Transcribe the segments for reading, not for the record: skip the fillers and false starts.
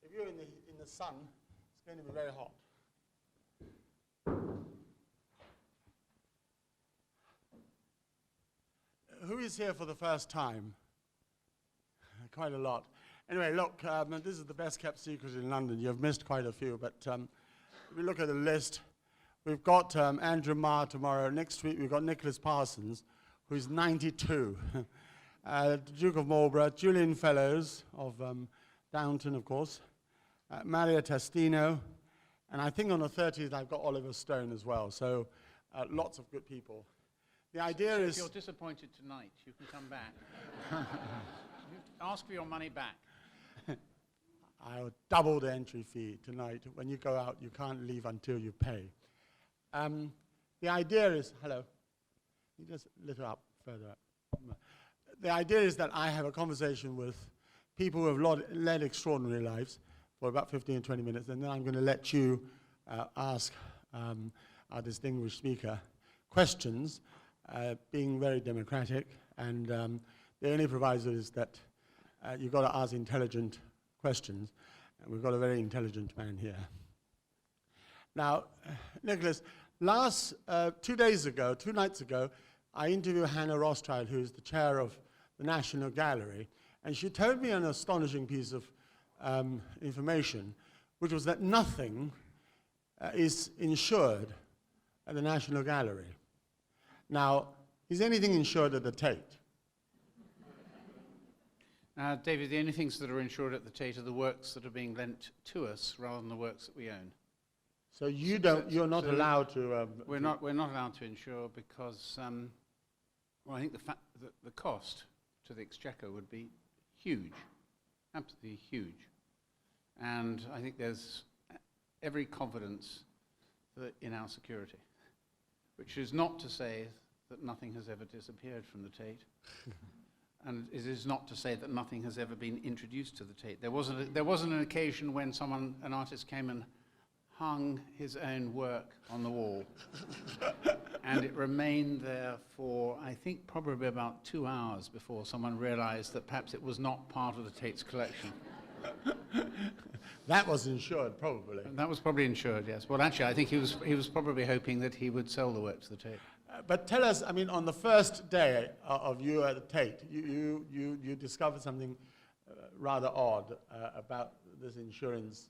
if you're in the sun, it's going to be very hot. Who is here for the first time? Quite a lot. Anyway, look, this is the best kept secret in London. You've missed quite a few, but if we look at the list, we've got Andrew Marr tomorrow. Next week, we've got Nicholas Parsons, who's 92. Duke of Marlborough, Julian Fellows of Downton, of course, Maria Testino, and I think on the 30th, I've got Oliver Stone as well. So lots of good people. The idea is... If you're disappointed tonight, you can come back. Ask for your money back. I'll double the entry fee tonight. When you go out, you can't leave until you pay. The idea is... Hello. You just little up, further up. The idea is that I have a conversation with people who have led extraordinary lives for about 15 or 20 minutes, and then I'm going to let you ask our distinguished speaker questions, being very democratic, and the only proviso is that you've got to ask intelligent questions, and we've got a very intelligent man here. Now, Nicholas, 2 nights ago, I interviewed Hannah Rothschild, who is the chair of the National Gallery, and she told me an astonishing piece of information, which was that nothing is insured at the National Gallery. Now, is anything insured at the Tate? David, the only things that are insured at the Tate are the works that are being lent to us rather than the works that we own. So you're not allowed to... We're not allowed to insure because, well, I think the cost to the Exchequer would be huge, absolutely huge. And I think there's every confidence in our security, which is not to say that nothing has ever disappeared from the Tate. And it is not to say that nothing has ever been introduced to the Tate. There wasn't an occasion when an artist came and hung his own work on the wall. And it remained there for, I think, probably about 2 hours before someone realized that perhaps it was not part of the Tate's collection. That was insured, probably. And that was probably insured, yes. Well, actually, I think he was probably hoping that he would sell the work to the Tate. But tell us, I mean, on the first day of you at the Tate, you discovered something rather odd about this insurance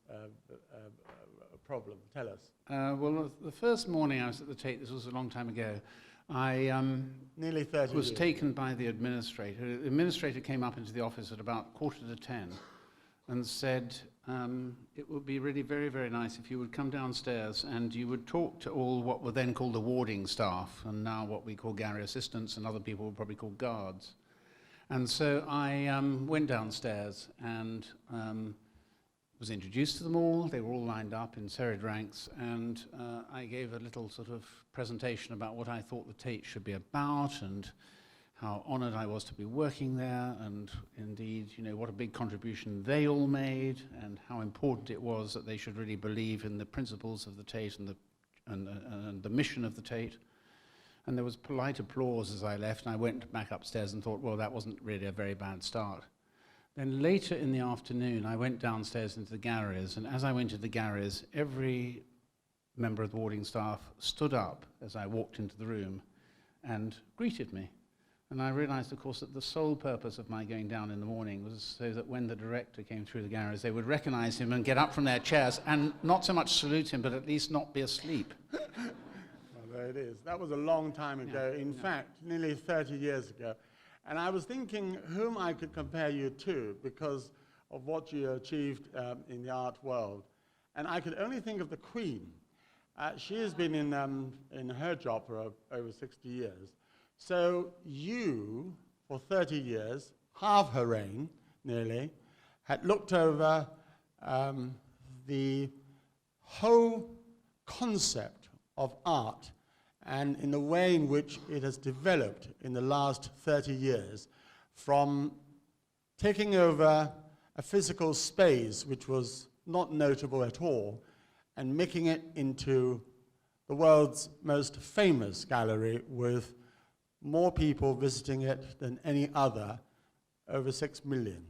problem. Tell us. Well, the first morning I was at the Tate, this was a long time ago, I Nearly 30 was years. taken by the administrator. The administrator came up into the office at about 9:45 and said, it would be really very, very nice if you would come downstairs and you would talk to all what were then called the warding staff, and now what we call gallery assistants, and other people would probably call guards. And so I went downstairs and was introduced to them all. They were all lined up in serried ranks, and I gave a little sort of presentation about what I thought the Tate should be about, and how honoured I was to be working there, and indeed, you know, what a big contribution they all made, and how important it was that they should really believe in the principles of the Tate and the mission of the Tate. And there was polite applause as I left, and I went back upstairs and thought, well, that wasn't really a very bad start. Then later in the afternoon, I went downstairs into the galleries, and as I went to the galleries, every member of the warding staff stood up as I walked into the room and greeted me. And I realized, of course, that the sole purpose of my going down in the morning was so that when the director came through the galleries, they would recognize him and get up from their chairs and not so much salute him, but at least not be asleep. Well, there it is. That was a long time ago. Yeah, In fact, nearly 30 years ago. And I was thinking whom I could compare you to because of what you achieved in the art world. And I could only think of the Queen. She has been in her job for over 60 years. So you, for 30 years, half her reign, nearly, had looked over the whole concept of art and in the way in which it has developed in the last 30 years, from taking over a physical space which was not notable at all and making it into the world's most famous gallery with more people visiting it than any other, over 6 million.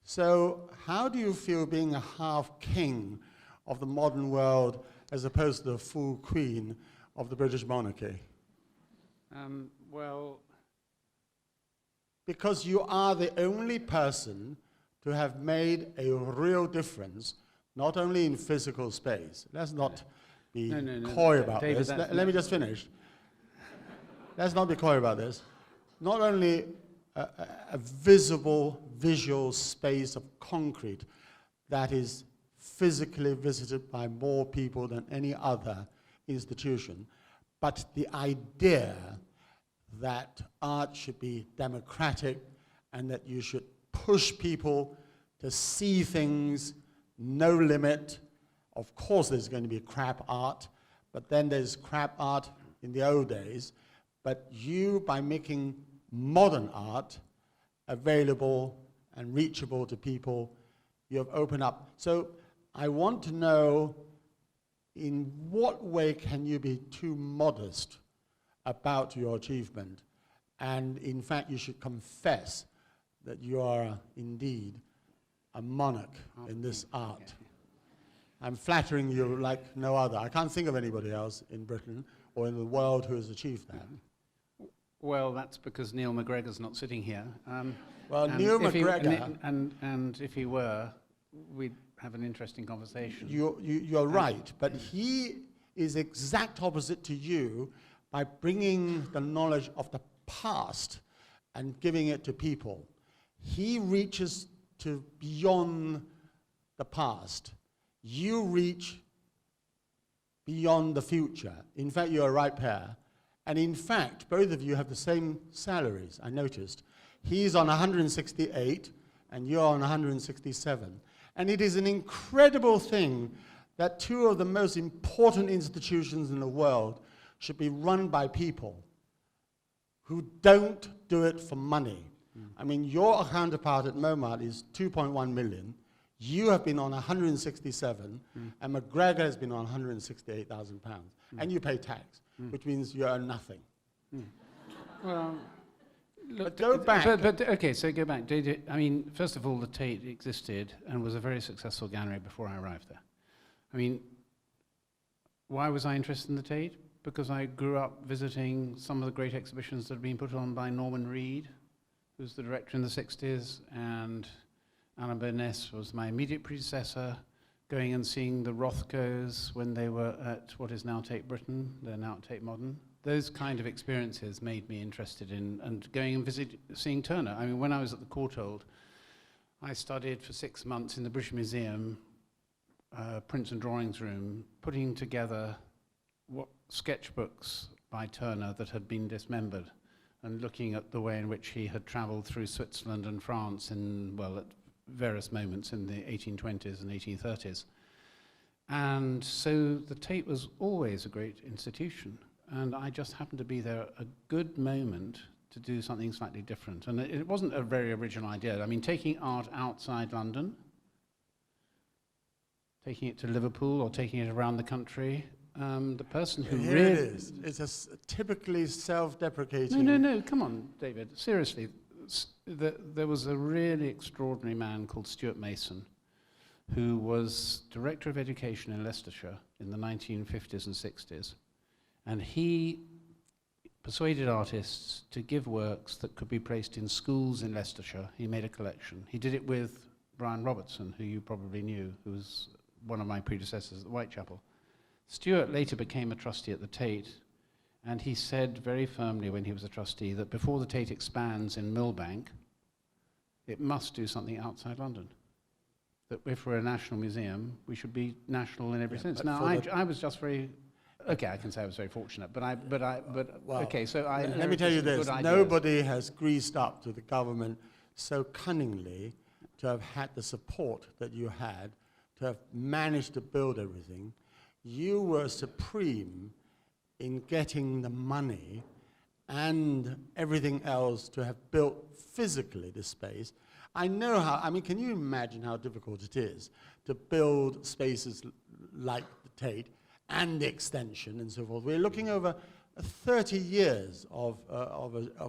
So how do you feel being a half king of the modern world as opposed to the full queen of the British monarchy? Well, because you are the only person to have made a real difference, not only in physical space. Let's not be coy about David, this. Let me just finish. Let's not be coy about this. Not only a visual space of concrete that is physically visited by more people than any other institution, but the idea that art should be democratic and that you should push people to see things, no limit. Of course there's going to be crap art, but then there's crap art in the old days. But you, by making modern art available and reachable to people, you have opened up. So I want to know, in what way can you be too modest about your achievement? And in fact, you should confess that you are indeed a monarch in this art. I'm flattering you like no other. I can't think of anybody else in Britain or in the world who has achieved that. Well, that's because Neil McGregor's not sitting here. Well, Neil McGregor... And if he were, we'd have an interesting conversation. You're right, but he is exact opposite to you by bringing the knowledge of the past and giving it to people. He reaches to beyond the past. You reach beyond the future. In fact, you're a right pair. And in fact, both of you have the same salaries, I noticed. He's on 168, and you're on 167. And it is an incredible thing that two of the most important institutions in the world should be run by people who don't do it for money. I mean, your counterpart at MoMA is 2.1 million. You have been on 167, and McGregor has been on 168,000 pounds. And you pay tax, which means you earn nothing. Well, look, but go back. Okay, so go back. I mean, first of all, the Tate existed and was a very successful gallery before I arrived there. I mean, why was I interested in the Tate? Because I grew up visiting some of the great exhibitions that had been put on by Norman Reed, who was the director in the 60s, and Anna Burness was my immediate predecessor, going and seeing the Rothkos when they were at what is now Tate Britain. They're now at Tate Modern. Those kind of experiences made me interested in, and going and seeing Turner. I mean, when I was at the Courtauld, I studied for 6 months in the British Museum, prints and drawings room, putting together sketchbooks by Turner that had been dismembered, and looking at the way in which he had travelled through Switzerland and France at various moments in the 1820s and 1830s. And so the Tate was always a great institution, and I just happened to be there at a good moment to do something slightly different. And it wasn't a very original idea. I mean, taking art outside London, taking it to Liverpool or taking it around the country, the person who Here really... it is. It's a typically self-deprecating... No, come on, David, seriously. There was a really extraordinary man called Stuart Mason, who was Director of Education in Leicestershire in the 1950s and 60s. And he persuaded artists to give works that could be placed in schools in Leicestershire. He made a collection. He did it with Brian Robertson, who you probably knew, who was one of my predecessors at the Whitechapel. Stuart later became a trustee at the Tate, and he said very firmly when he was a trustee that before the Tate expands in Millbank, it must do something outside London. That if we're a national museum, we should be national in every sense. Now, I was just very... Okay, I can say I was very fortunate, okay, so let me tell you this, nobody has greased up to the government so cunningly to have had the support that you had, to have managed to build everything. You were supreme in getting the money and everything else to have built physically this space. I know how, I mean, can you imagine how difficult it is to build spaces like the Tate and the extension and so forth? We're looking over 30 years of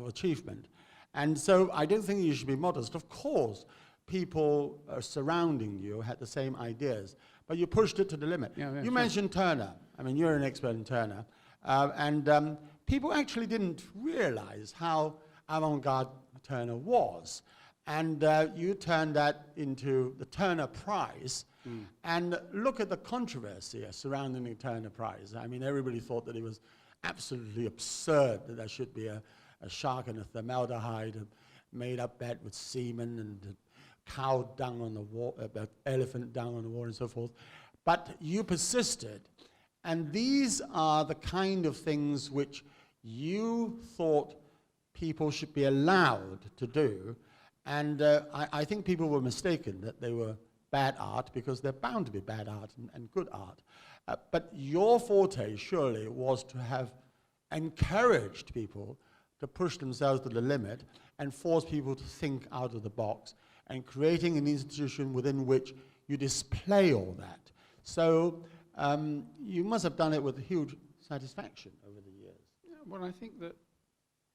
achievement. And so I don't think you should be modest. Of course, people surrounding you had the same ideas, but you pushed it to the limit. Yeah, you sure. mentioned Turner. I mean, you're an expert in Turner. And people actually didn't realize how avant-garde Turner was. And you turned that into the Turner Prize. And look at the controversy surrounding the Turner Prize. I mean, everybody thought that it was absolutely absurd that there should be a shark and a formaldehyde made up bed with semen and cow dung on the wall, elephant dung on the wall and so forth. But you persisted. And these are the kind of things which you thought people should be allowed to do. And I think people were mistaken that they were bad art, because they're bound to be bad art and good art. But your forte surely was to have encouraged people to push themselves to the limit and force people to think out of the box, and creating an institution within which you display all that. So you must have done it with huge satisfaction over the years. Yeah, well, I think that,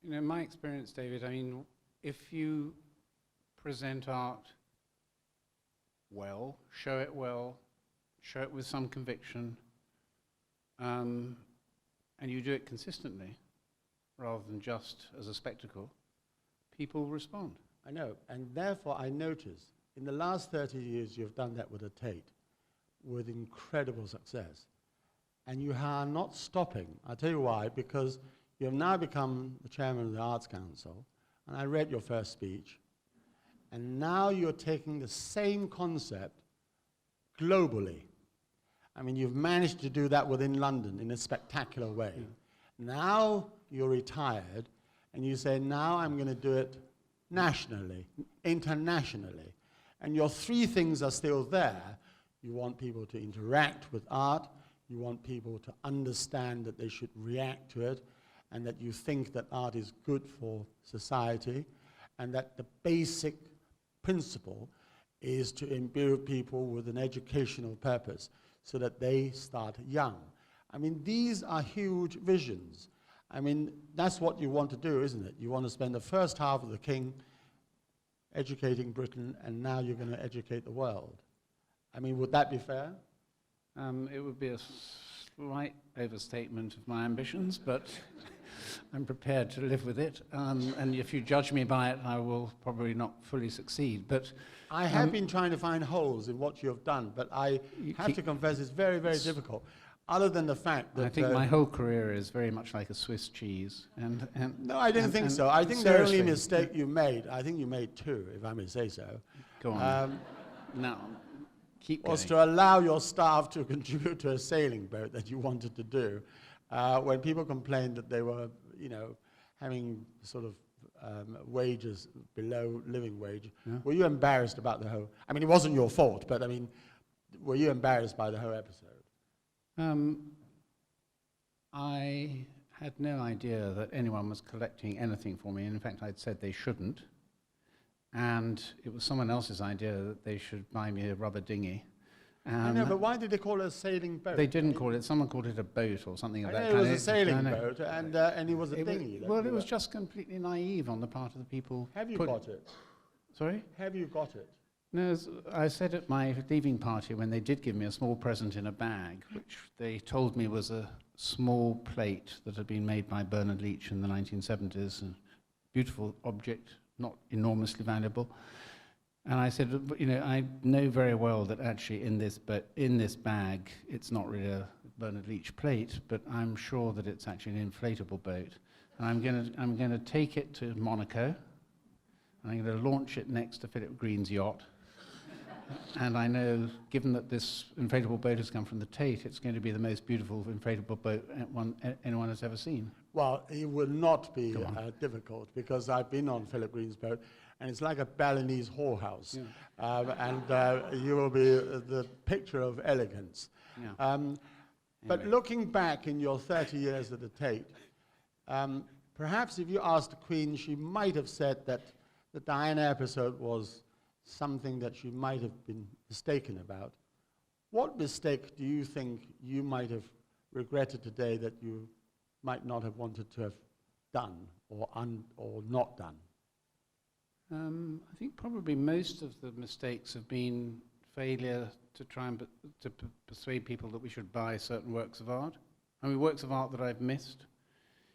in my experience, David, I mean, if you present art well, show it with some conviction, and you do it consistently, rather than just as a spectacle, people respond. I know, and therefore I notice in the last 30 years you've done that with the Tate with incredible success. And you are not stopping. I'll tell you why, because you have now become the chairman of the Arts Council, and I read your first speech, and now you're taking the same concept globally. I mean, you've managed to do that within London in a spectacular way. Now you're retired, and you say, now I'm going to do it nationally, internationally. And your three things are still there. You want people to interact with art, you want people to understand that they should react to it, and that you think that art is good for society, and that the basic principle is to imbue people with an educational purpose so that they start young. I mean, these are huge visions. I mean, that's what you want to do, isn't it? You want to spend the first half of the king educating Britain, and now you're going to educate the world. I mean, would that be fair? It would be a slight overstatement of my ambitions, but I'm prepared to live with it. And if you judge me by it, I will probably not fully succeed. But I have been trying to find holes in what you have done, but I have to confess it's very, very difficult. Other than the fact that... I think my whole career is very much like a Swiss cheese. No, I didn't think so. I think the only mistake you made, I think you made two, if I may say so. Go on. Now, keep was going. to allow your staff to contribute to a sailing boat that you wanted to do. When people complained that they were, having sort of wages below living wage, were you embarrassed about the whole... I mean, it wasn't your fault, but I mean, were you embarrassed by the whole episode? I had no idea that anyone was collecting anything for me. In fact, I'd said they shouldn't. And it was someone else's idea that they should buy me a rubber dinghy. I know, but why did they call it a sailing boat? They didn't call it, someone called it a boat or something of that kind. It was a sailing boat, and it was a dinghy. Well, it was just completely naive on the part of the people. Have you got it? Sorry? Have you got it? No, I said at my leaving party, when they did give me a small present in a bag, which they told me was a small plate that had been made by Bernard Leach in the 1970s, a beautiful object, not enormously valuable. And I said, I know very well that actually in this bag, it's not really a Bernard Leach plate, but I'm sure that it's actually an inflatable boat. And I'm going to take it to Monaco, and I'm going to launch it next to Philip Green's yacht. And I know, given that this inflatable boat has come from the Tate, it's going to be the most beautiful inflatable boat anyone has ever seen. Well, it will not be difficult, because I've been on Philip Green's boat, and it's like a Balinese whorehouse. Yeah. And you will be the picture of elegance. Yeah. But anyway, looking back in your 30 years at the Tate, perhaps if you asked the Queen, she might have said that the Diana episode was something that she might have been mistaken about. What mistake do you think you might have regretted today that you might not have wanted to have done or not done? I think probably most of the mistakes have been failure to try and persuade people that we should buy certain works of art. I mean, works of art that I've missed.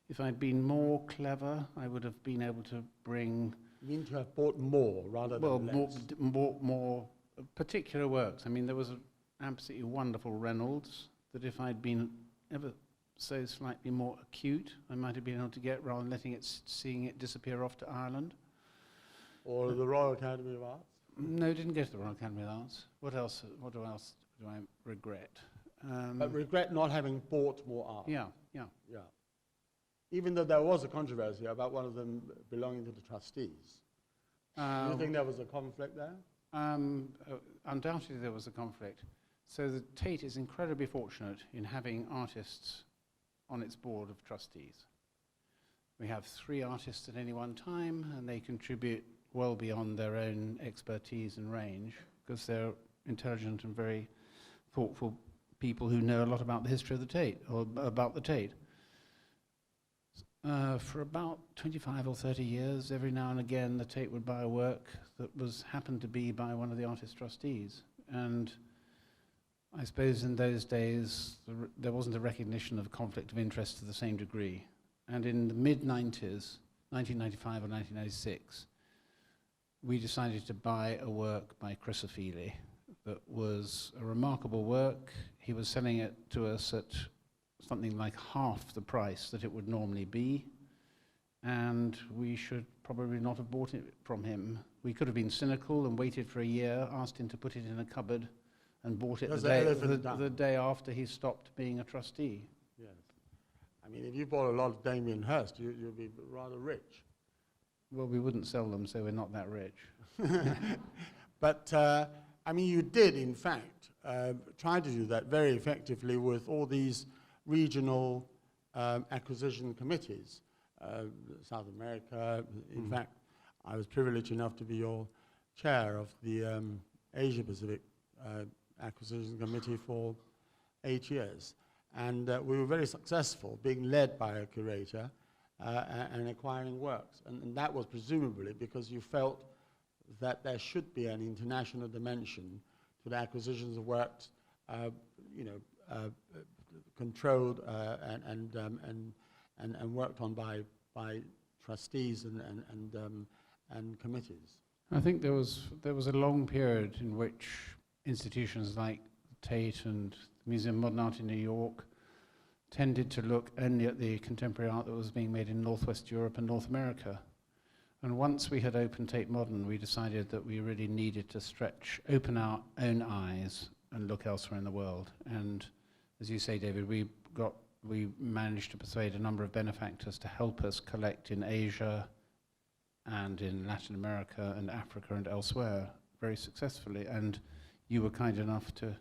If I'd been more clever, I would have been able to bring... You mean to have bought more rather than less? More particular works. I mean, there was an absolutely wonderful Reynolds that if I'd been ever so slightly more acute, I might have been able to get rather than seeing it disappear off to Ireland. Or the Royal Academy of Arts? No, didn't go to the Royal Academy of Arts. What else do I regret? But regret not having bought more art? Yeah. Even though there was a controversy about one of them belonging to the trustees. Do you think there was a conflict there? Undoubtedly there was a conflict. So the Tate is incredibly fortunate in having artists on its board of trustees. We have 3 artists at any one time, and they contribute well beyond their own expertise and range, because they're intelligent and very thoughtful people who know a lot about the history of the Tate, or about the Tate. For about 25 or 30 years, every now and again, the Tate would buy a work that happened to be by one of the artist trustees. And I suppose in those days, there wasn't a recognition of conflict of interest to the same degree. And in the mid-90s, 1995 or 1996, we decided to buy a work by Chris O'Feely that was a remarkable work. He was selling it to us at something like half the price that it would normally be, and we should probably not have bought it from him. We could have been cynical and waited for a year, asked him to put it in a cupboard, and bought it the day after he stopped being a trustee. Yes. I mean, if you bought a lot of Damien Hirst, you'd be rather rich. Well, we wouldn't sell them, so we're not that rich. But, I mean, you did, in fact, try to do that very effectively with all these regional acquisition committees. South America, in fact, I was privileged enough to be your chair of the Asia Pacific Acquisition Committee for 8 years. And we were very successful, being led by a curator and acquiring works. And that was presumably because you felt that there should be an international dimension to the acquisitions of works, controlled and worked on by trustees and committees. I think there was a long period in which institutions like Tate and the Museum of Modern Art in New York tended to look only at the contemporary art that was being made in Northwest Europe and North America. And once we had opened Tate Modern, we decided that we really needed to open our own eyes and look elsewhere in the world. And as you say, David, we managed to persuade a number of benefactors to help us collect in Asia and in Latin America and Africa and elsewhere very successfully. And you were kind enough to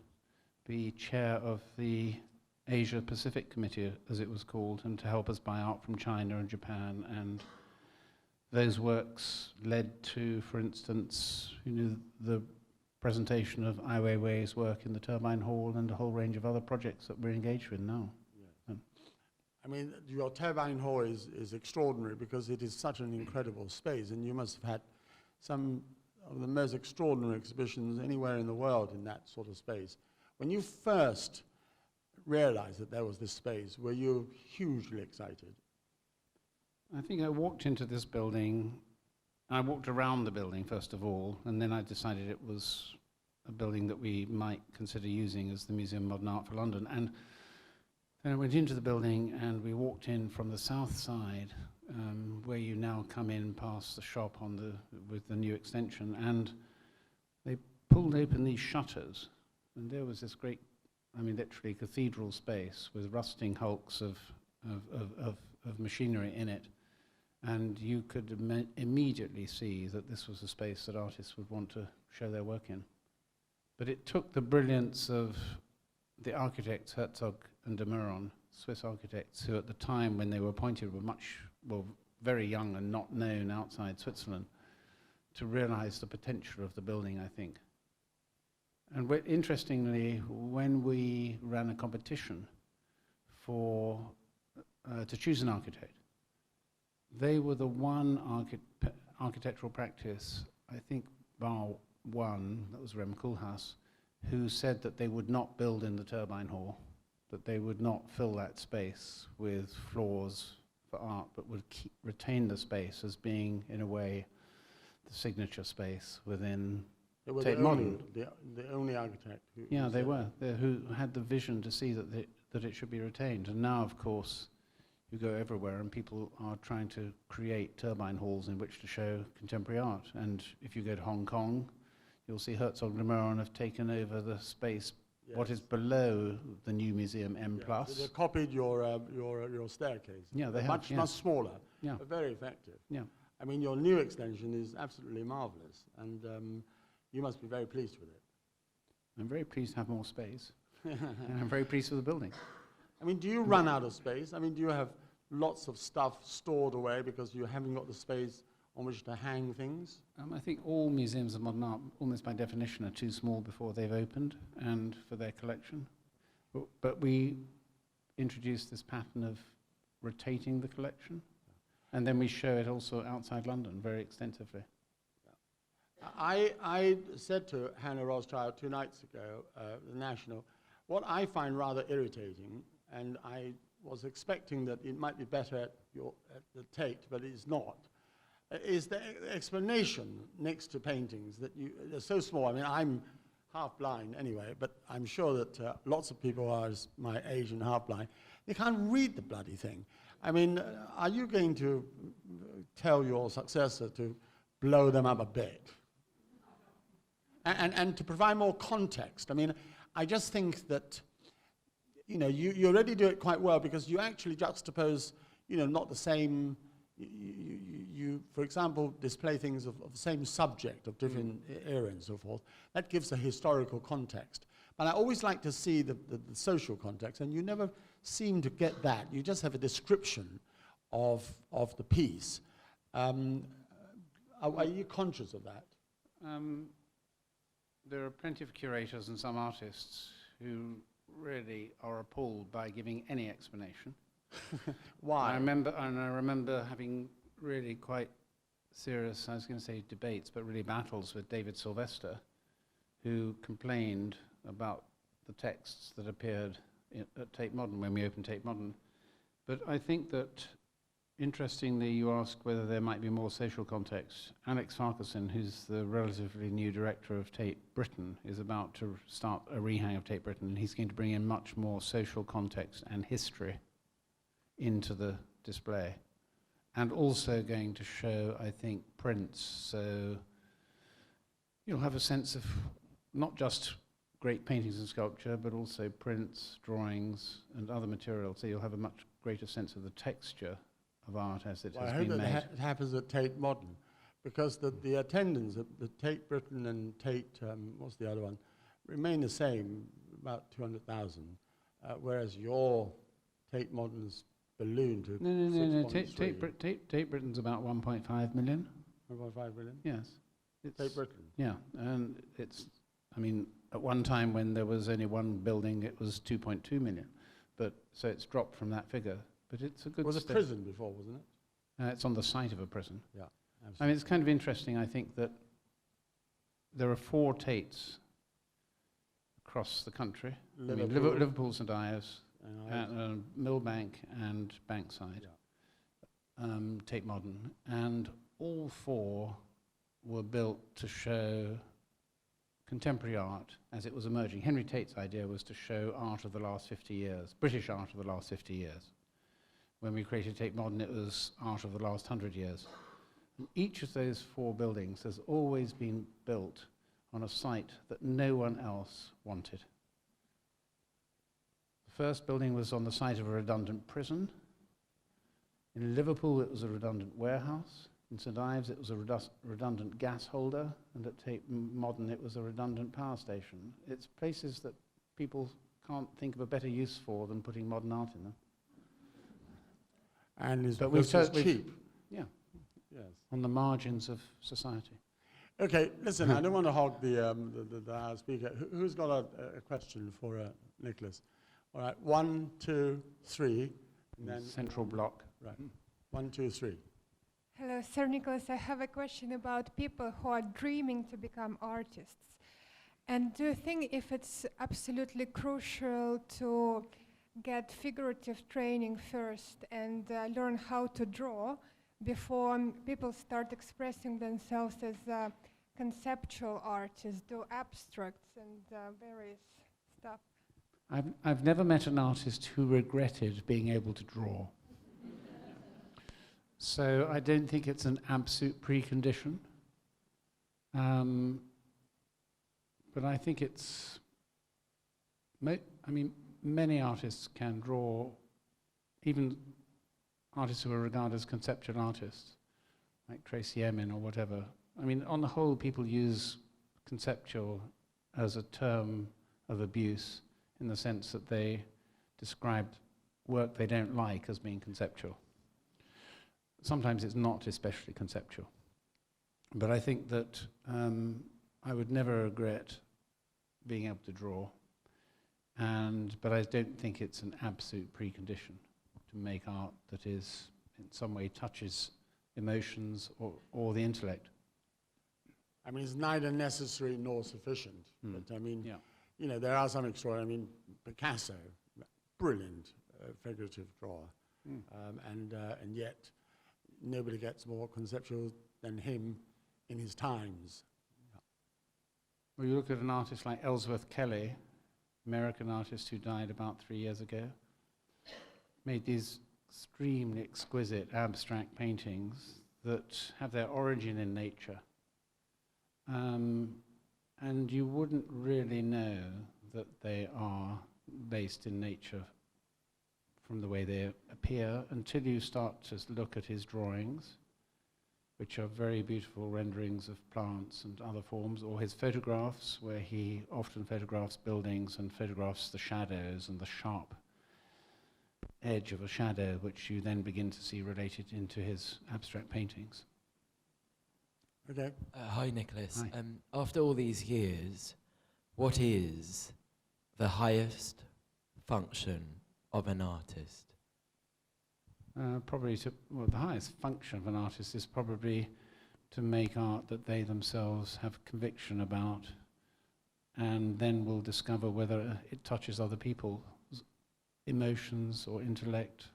be chair of the Asia Pacific Committee, as it was called, and to help us buy art from China and Japan. And those works led to, for instance, the presentation of Ai Weiwei's work in the Turbine Hall and a whole range of other projects that we're engaged with now. Yes. I mean, your Turbine Hall is extraordinary because it is such an incredible space, and you must have had some of the most extraordinary exhibitions anywhere in the world in that sort of space. When you first realized that there was this space, were you hugely excited? I think I walked into this building, I walked around the building first of all, and then I decided it was a building that we might consider using as the Museum of Modern Art for London. And then I went into the building and we walked in from the south side, where you now come in past the shop with the new extension, and they pulled open these shutters, and there was this great, I mean literally cathedral space with rusting hulks of machinery in it. And you could immediately see that this was a space that artists would want to show their work in. But it took the brilliance of the architects Herzog and de Meuron, Swiss architects, who at the time when they were appointed were very young and not known outside Switzerland, to realize the potential of the building, I think. And interestingly, when we ran a competition to choose an architect, they were the one architectural practice, I think bar one, that was Rem Koolhaas, who said that they would not build in the Turbine Hall, that they would not fill that space with floors for art, but would retain the space as being, in a way, the signature space within Tate Modern. The only architect who... Yeah, they were, who had the vision to see that it should be retained. And now, of course, you go everywhere and people are trying to create turbine halls in which to show contemporary art. And if you go to Hong Kong, you'll see Herzog & de Meuron have taken over the space, yes, what is below the new museum M+. Yeah, so they copied your staircase. Yeah, they have. Much, much smaller, yeah, but very effective. Yeah. I mean, your new extension is absolutely marvelous, and you must be very pleased with it. I'm very pleased to have more space, and I'm very pleased with the building. I mean, do you run out of space? I mean, do you have lots of stuff stored away because you haven't got the space on which to hang things? I think all museums of modern art, almost by definition, are too small before they've opened and for their collection. But we introduced this pattern of rotating the collection, and then we show it also outside London very extensively. I said to Hannah Rothschild 2 nights ago, the National, what I find rather irritating, and I was expecting that it might be better at the Tate, but it's not, is the explanation next to paintings that they're so small. I mean, I'm half blind anyway, but I'm sure that lots of people are my age and half blind. They can't read the bloody thing. I mean, are you going to tell your successor to blow them up a bit? And to provide more context. I mean, I just think that, you know, you already do it quite well because you actually juxtapose, you know, not the same, you for example, display things of the same subject of different era and so forth. That gives a historical context. But I always like to see the social context, and you never seem to get that. You just have a description of the piece. Are you conscious of that? There are plenty of curators and some artists who really are appalled by giving any explanation. Why? I remember having really quite serious, I was going to say debates, but really battles with David Sylvester, who complained about the texts that appeared at Tate Modern when we opened Tate Modern. But I think that, interestingly, you ask whether there might be more social context. Alex Farquharson, who's the relatively new director of Tate Britain, is about to start a rehang of Tate Britain, and he's going to bring in much more social context and history into the display. And also going to show, I think, prints. So you'll have a sense of not just great paintings and sculpture, but also prints, drawings, and other materials. So you'll have a much greater sense of the texture of art as it has been made. I hope that happens at Tate Modern, because the attendance at the Tate Britain and Tate, what's the other one, remain the same, about 200,000, whereas your Tate Modern's ballooned to No. Tate Britain's about 1.5 million. 1.5 million? Yes. Tate Britain? Yeah, and it's, I mean, at one time when there was only one building, it was 2.2 million. But, so it's dropped from that figure. But it's a good step. It was a prison before, wasn't it? It's on the site of a prison. Yeah, absolutely. I mean, it's kind of interesting, I think, that there are 4 Tates across the country. Liverpool, St Ives, Millbank and Bankside, Tate Modern. And all 4 were built to show contemporary art as it was emerging. Henry Tate's idea was to show art of the last 50 years, British art of the last 50 years. When we created Tate Modern, it was art of the last 100 years. And each of those 4 buildings has always been built on a site that no one else wanted. The first building was on the site of a redundant prison. In Liverpool, it was a redundant warehouse. In St Ives, it was a redundant gas holder. And at Tate Modern, it was a redundant power station. It's places that people can't think of a better use for than putting modern art in them. And it's cheap. Yeah. Yes. On the margins of society. Okay, listen, I don't want to hog the speaker. Who's got a question for Nicholas? All right, 1, 2, 3. And then central block. Right. 1, 2, 3. Hello, Sir Nicholas. I have a question about people who are dreaming to become artists. And do you think if it's absolutely crucial to get figurative training first and learn how to draw before people start expressing themselves as conceptual artists, do abstracts and various stuff? I've never met an artist who regretted being able to draw. So I don't think it's an absolute precondition. But I think it's, many artists can draw, even artists who are regarded as conceptual artists, like Tracy Emin or whatever. I mean, on the whole, people use conceptual as a term of abuse in the sense that they describe work they don't like as being conceptual. Sometimes it's not especially conceptual. But I think that I would never regret being able to draw, but I don't think it's an absolute precondition to make art that is, in some way, touches emotions or the intellect. I mean, it's neither necessary nor sufficient. But I mean, Yeah. you know, there are some extraordinary. I mean, Picasso, brilliant figurative drawer, and yet nobody gets more conceptual than him in his times. Well, you look at an artist like Ellsworth Kelly, American artist who died about 3 years ago, made these extremely exquisite abstract paintings that have their origin in nature. And you wouldn't really know that they are based in nature from the way they appear until you start to look at his drawings, which are very beautiful renderings of plants and other forms, or his photographs, where he often photographs buildings and photographs the shadows and the sharp edge of a shadow, which you then begin to see related into his abstract paintings. Okay. Hi, Nicholas. Hi. After all these years, what is the highest function of an artist? The highest function of an artist is probably to make art that they themselves have conviction about, and then will discover whether it touches other people's emotions or intellect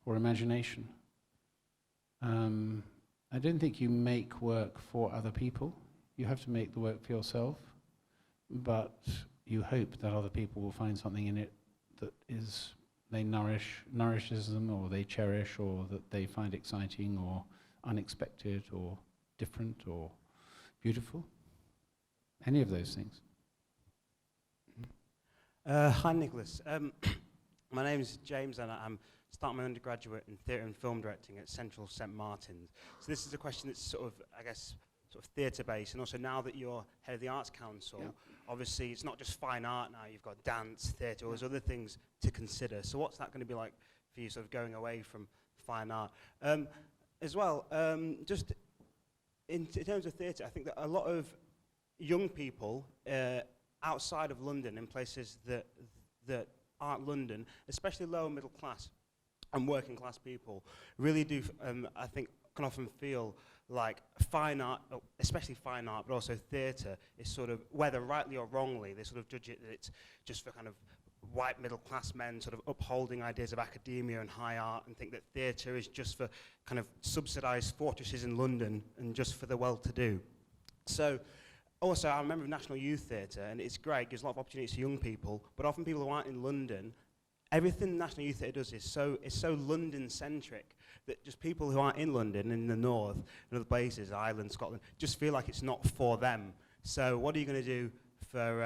or imagination. I don't think you make work for other people. You have to make the work for yourself, but you hope that other people will find something in it that nourishes them, or they cherish, or that they find exciting or unexpected or different or beautiful. Any of those things. Hi, Nicholas. My name is James, and I'm starting my undergraduate in theatre and film directing at Central St Martin's. So this is a question that's sort of, I guess, sort of theatre-based, and also now that you're head of the Arts Council, obviously it's not just fine art now, you've got dance, theatre, there's other things to consider. So what's that going to be like for you, sort of going away from fine art? As well, just in terms of theatre, I think that a lot of young people outside of London, in places that aren't London, especially lower middle class and working class people, really do, I think, can often feel like fine art, especially fine art, but also theatre, is sort of, whether rightly or wrongly, they sort of judge it that it's just for kind of white middle class men sort of upholding ideas of academia and high art, and think that theatre is just for kind of subsidised fortresses in London and just for the well-to-do. So, also, I remember National Youth Theatre, and it's great, gives a lot of opportunities to young people, but often people who aren't in London, everything National Youth Theatre does is so London-centric that just people who aren't in London, in the north, and other places, Ireland, Scotland, just feel like it's not for them. So what are you going to do for,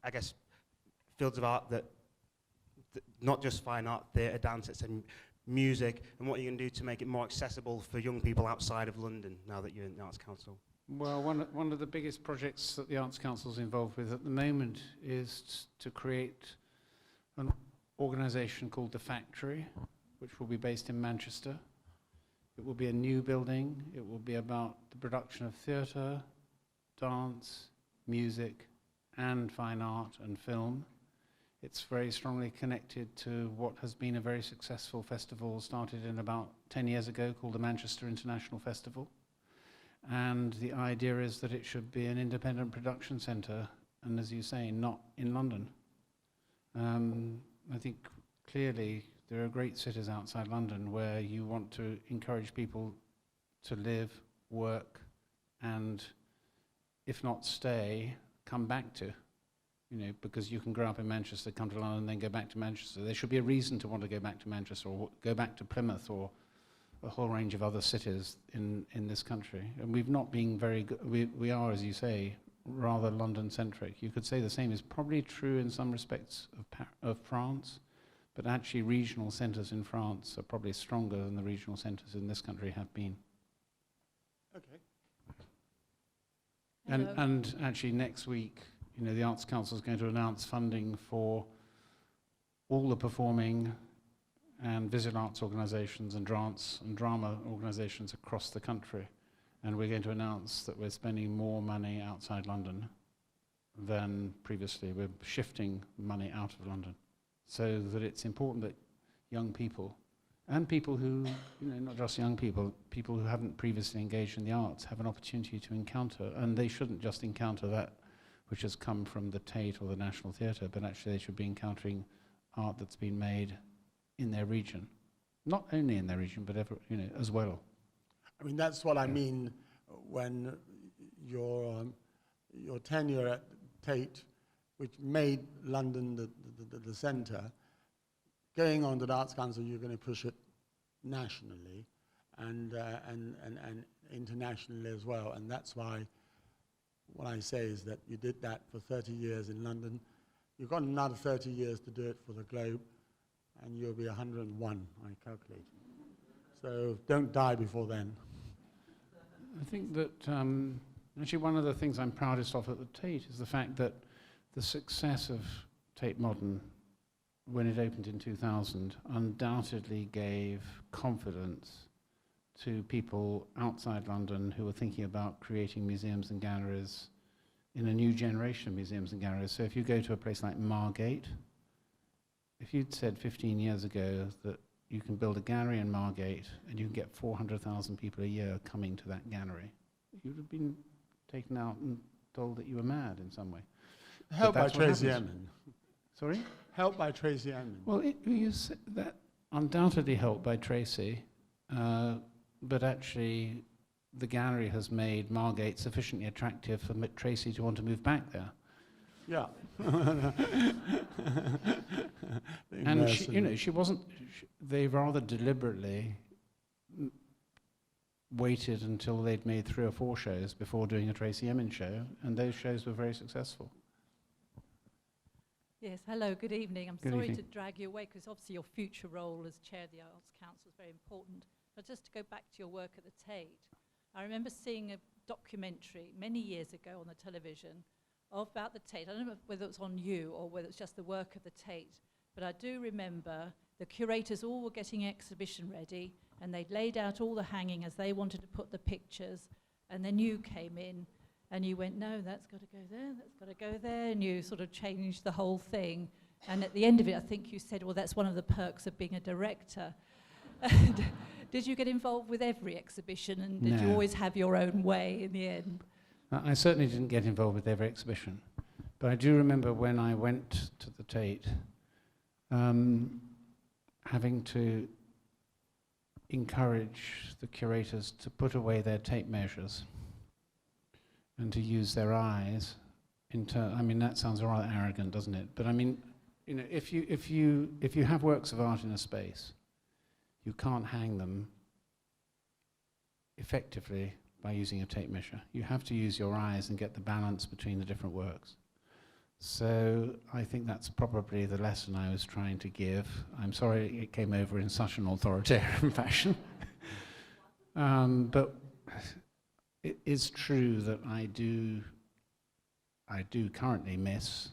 I guess, fields of art that not just fine art, theatre, dance, and music, and what are you going to do to make it more accessible for young people outside of London now that you're in the Arts Council? Well, one of the biggest projects that the Arts Council is involved with at the moment is to create an organisation called The Factory, which will be based in Manchester. It will be a new building. It will be about the production of theatre, dance, music, and fine art and film It's very strongly connected to what has been a very successful festival started in about 10 years ago called the Manchester International Festival. And the idea is that it should be an independent production centre, and as you say, not in London. I think clearly there are great cities outside London where you want to encourage people to live, work, and if not stay, come back to. Because you can grow up in Manchester, come to London, and then go back to Manchester. There should be a reason to want to go back to Manchester or go back to Plymouth or a whole range of other cities in this country. And we've not been very good. We are, as you say, rather London-centric. You could say the same is probably true in some respects of France, but actually regional centres in France are probably stronger than the regional centres in this country have been. Okay. And actually next week, the Arts Council is going to announce funding for all the performing and visual arts organisations and dance and drama organisations across the country. And we're going to announce that we're spending more money outside London than previously. We're shifting money out of London so that it's important that young people and people who, not just young people, people who haven't previously engaged in the arts have an opportunity to encounter, and they shouldn't just encounter that which has come from the Tate or the National Theatre, but actually they should be encountering art that's been made in their region. Not only in their region, but as well. I mean, that's what I mean when your tenure at Tate, which made London the centre, going on to the Arts Council, you're going to push it nationally and internationally as well. And that's why what I say is that you did that for 30 years in London. You've got another 30 years to do it for the globe, and you'll be 101, I calculate. So don't die before then. I think that actually one of the things I'm proudest of at the Tate is the fact that the success of Tate Modern, when it opened in 2000, undoubtedly gave confidence to people outside London who were thinking about creating museums and galleries in a new generation of museums and galleries. So if you go to a place like Margate, if you'd said 15 years ago that you can build a gallery in Margate and you can get 400,000 people a year coming to that gallery, you'd have been taken out and told that you were mad in some way. Helped by Tracy Emin. Sorry? Helped by Tracy Emin. Well, you said that undoubtedly helped by Tracy, but actually the gallery has made Margate sufficiently attractive for Tracy to want to move back there. Yeah. And she wasn't, they rather deliberately waited until they'd made 3 or 4 shows before doing a Tracy Emin show, and those shows were very successful. Yes, hello, good evening. I'm Good sorry evening. to drag you away because obviously your future role as Chair of the Arts Council is very important. But just to go back to your work at the Tate, I remember seeing a documentary many years ago on the television about the Tate. I don't know whether it was on you or whether it's just the work of the Tate, but I do remember the curators all were getting exhibition ready and they'd laid out all the hanging as they wanted to put the pictures, and then you came in and you went, no, that's got to go there, that's got to go there, and you sort of changed the whole thing. And at the end of it, I think you said, well, that's one of the perks of being a director. And did you get involved with every exhibition, and did you No. always have your own way in the end? I certainly didn't get involved with every exhibition, but I do remember when I went to the Tate, having to encourage the curators to put away their tape measures and to use their eyes. I mean, that sounds rather arrogant, doesn't it? But I mean, if you have works of art in a space, you can't hang them effectively by using a tape measure. You have to use your eyes and get the balance between the different works. So I think that's probably the lesson I was trying to give. I'm sorry it came over in such an authoritarian fashion. But it is true that I do currently miss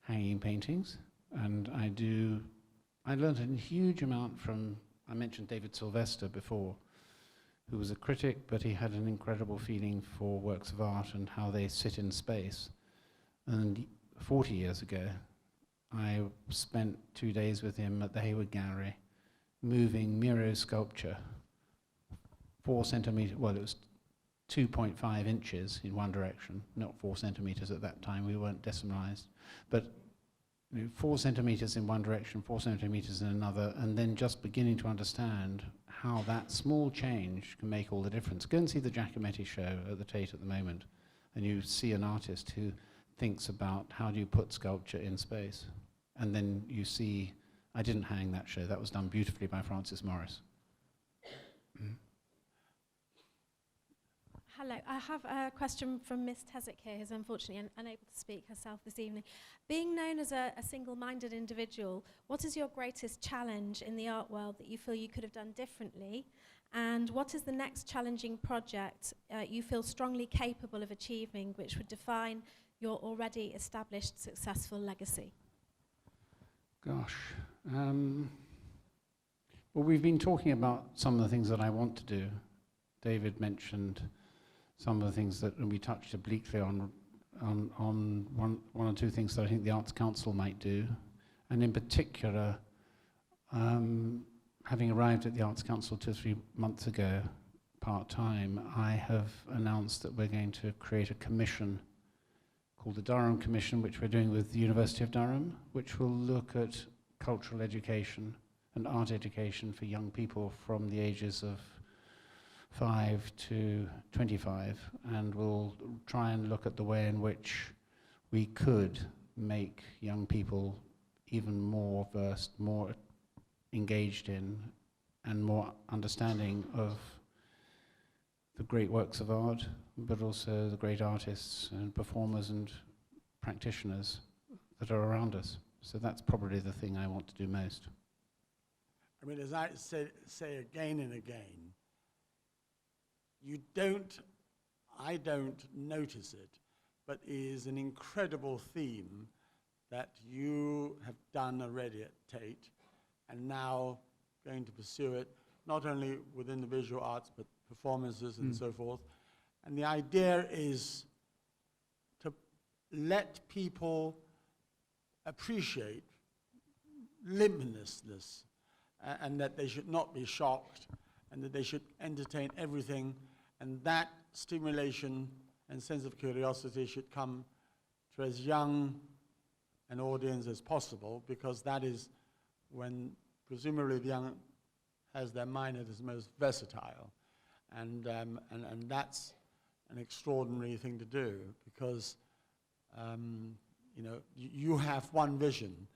hanging paintings, and I learned a huge amount from, I mentioned David Sylvester before, who was a critic, but he had an incredible feeling for works of art and how they sit in space. And 40 years ago, I spent 2 days with him at the Hayward Gallery, moving Miro sculpture 4 centimetres, well, it was 2.5 inches in one direction, not 4 centimetres at that time, we weren't decimalised, but 4 centimetres in one direction, 4 centimetres in another, and then just beginning to understand how that small change can make all the difference. Go and see the Giacometti show at the Tate at the moment, and you see an artist who thinks about how do you put sculpture in space. And then you see, I didn't hang that show, that was done beautifully by Francis Morris. Hello, I have a question from Miss Teswick here, who's unfortunately unable to speak herself this evening. Being known as a single-minded individual, what is your greatest challenge in the art world that you feel you could have done differently? And what is the next challenging project you feel strongly capable of achieving, which would define your already established successful legacy? Gosh. Well, we've been talking about some of the things that I want to do. David mentioned some of the things that we touched obliquely on one or two things that I think the Arts Council might do. And in particular, having arrived at the Arts Council 2 or 3 months ago, part-time, I have announced that we're going to create a commission called the Darwin Commission, which we're doing with the University of Durham, which will look at cultural education and art education for young people from the ages of 5 to 25, and we'll try and look at the way in which we could make young people even more versed, more engaged in, and more understanding of the great works of art, but also the great artists and performers and practitioners that are around us. So that's probably the thing I want to do most. I mean, as I say again and again, I don't notice it, but it is an incredible theme that you have done already at Tate, and now going to pursue it, not only within the visual arts, but performances and so forth. And the idea is to let people appreciate limitlessness, and that they should not be shocked, and that they should entertain everything, and that stimulation and sense of curiosity should come to as young an audience as possible, because that is when presumably the young has their mind at its most versatile. And that's an extraordinary thing to do, because you know, you have one vision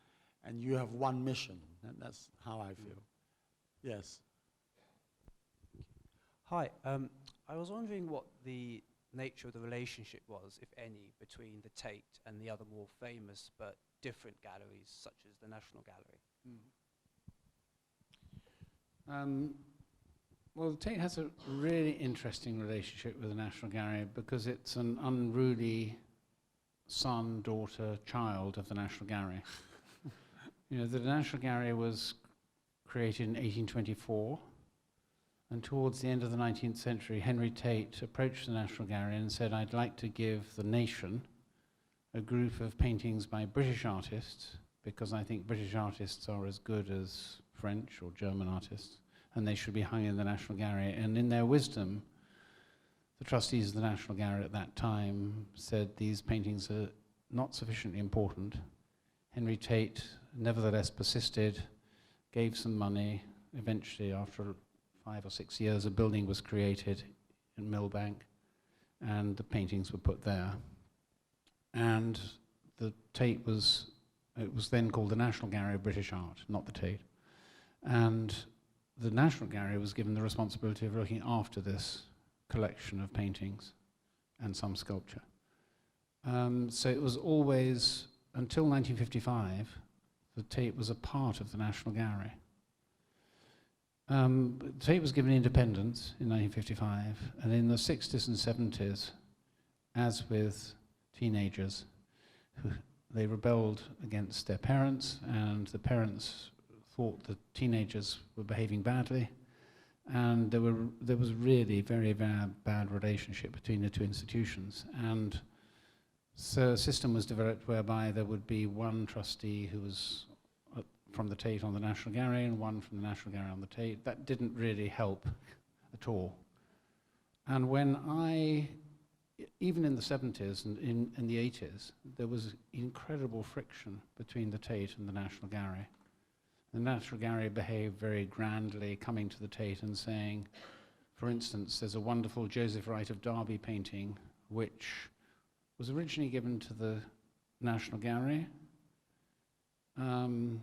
and you have one mission, and that's how I feel. Yes. Hi, I was wondering what the nature of the relationship was, if any, between the Tate and the other more famous but different galleries, such as the National Gallery. Well, the Tate has a really interesting relationship with the National Gallery because it's an unruly son, daughter, child of the National Gallery. You know, the National Gallery was created in 1824, and towards the end of the 19th century, Henry Tate approached the National Gallery and said, I'd like to give the nation a group of paintings by British artists, because I think British artists are as good as French or German artists, and they should be hung in the National Gallery. And in their wisdom, the trustees of the National Gallery at that time said these paintings are not sufficiently important. Henry Tate nevertheless persisted, gave some money. Eventually, after 5 or 6 years, a building was created in Millbank, and the paintings were put there. And the Tate was, it was then called the National Gallery of British Art, not the Tate. And the National Gallery was given the responsibility of looking after this collection of paintings and some sculpture. So it was always, until 1955, the Tate was a part of the National Gallery. Tate was given independence in 1955, and in the 60s and 70s, as with teenagers, they rebelled against their parents, and the parents thought the teenagers were behaving badly, and there was really very bad relationship between the two institutions. And So a system was developed whereby there would be one trustee who was from the Tate on the National Gallery and one from the National Gallery on the Tate. That didn't really help at all. And when even in the 70s and in the 80s, there was incredible friction between the Tate and the National Gallery. The National Gallery behaved very grandly, coming to the Tate and saying, for instance, there's a wonderful Joseph Wright of Derby painting, which was originally given to the National Gallery. In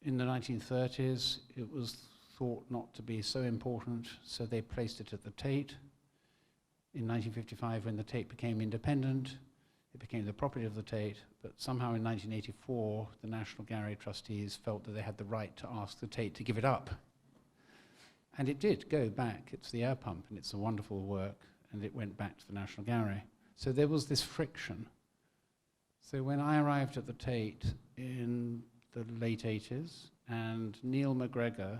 the 1930s, it was thought not to be so important, so they placed it at the Tate. In 1955, when the Tate became independent, it became the property of the Tate, but somehow in 1984, the National Gallery trustees felt that they had the right to ask the Tate to give it up. And it did go back. It's the air pump, and it's a wonderful work, and it went back to the National Gallery. So there was this friction. So when I arrived at the Tate in the late 80s, and Neil McGregor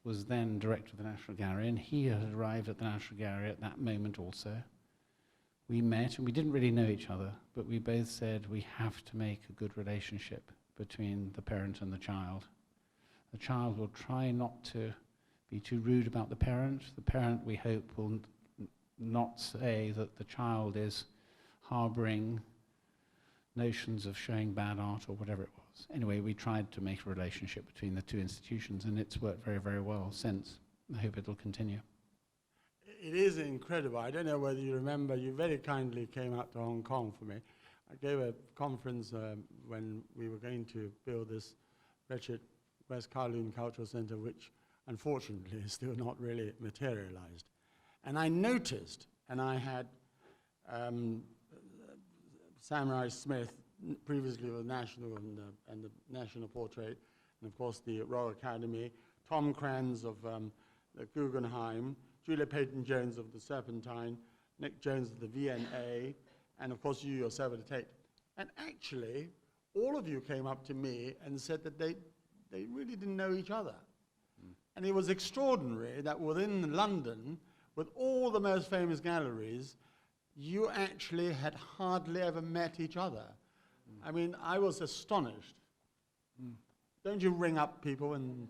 was then director of the National Gallery, and he had arrived at the National Gallery at that moment also. We met, and we didn't really know each other, but we both said we have to make a good relationship between the parent and the child. The child will try not to be too rude about the parent. The parent, we hope, will not say that the child is harboring notions of showing bad art or whatever it was. Anyway, we tried to make a relationship between the two institutions, and it's worked very, very well since. I hope it'll continue. It is incredible. I don't know whether you remember, you very kindly came out to Hong Kong for me. I gave a conference when we were going to build this wretched West Kowloon Cultural Centre, which unfortunately is still not really materialized. And I noticed, and I had Samurai Smith, previously with National and the National Portrait, and of course the Royal Academy, Tom Kranz of the Guggenheim, Julia Peyton-Jones of the Serpentine, Nick Jones of the V&A, and of course you yourself at the Tate. And actually, all of you came up to me and said that they really didn't know each other. And it was extraordinary that within London, with all the most famous galleries, you actually had hardly ever met each other. I mean, I was astonished. Don't you ring up people and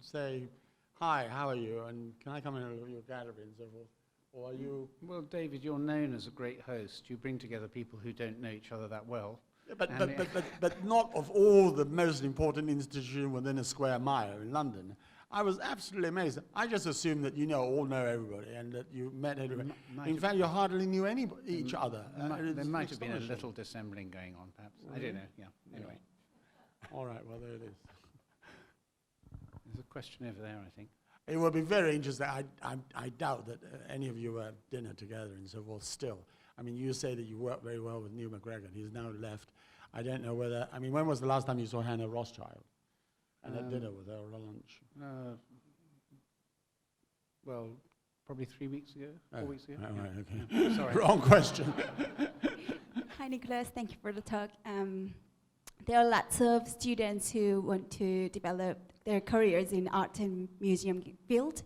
say, hi, how are you? And can I come in and look at your gallery and so forth? Or are you... Well, David, you're known as a great host. You bring together people who don't know each other that well. Yeah, but not of all the most important institutions within a square mile in London. I was absolutely amazed. I just assumed that all know everybody and that you met everybody. In fact, you hardly knew each other. There might have been a little dissembling going on, perhaps. I don't know, yeah. Anyway. All right, well, there it is. There's a question over there, I think. It would be very interesting. I doubt that any of you were at dinner together and so forth still. I mean, you say that you work very well with Neil McGregor. He's now left. I don't know whether... I mean, when was the last time you saw Hannah Rothschild? And had dinner with her or lunch? Well, probably 3 weeks ago, 4 weeks ago. Right, okay. Yeah. Sorry. Wrong question. Hi, Nicholas. Thank you for the talk. There are lots of students who want to develop their careers in art and museum field.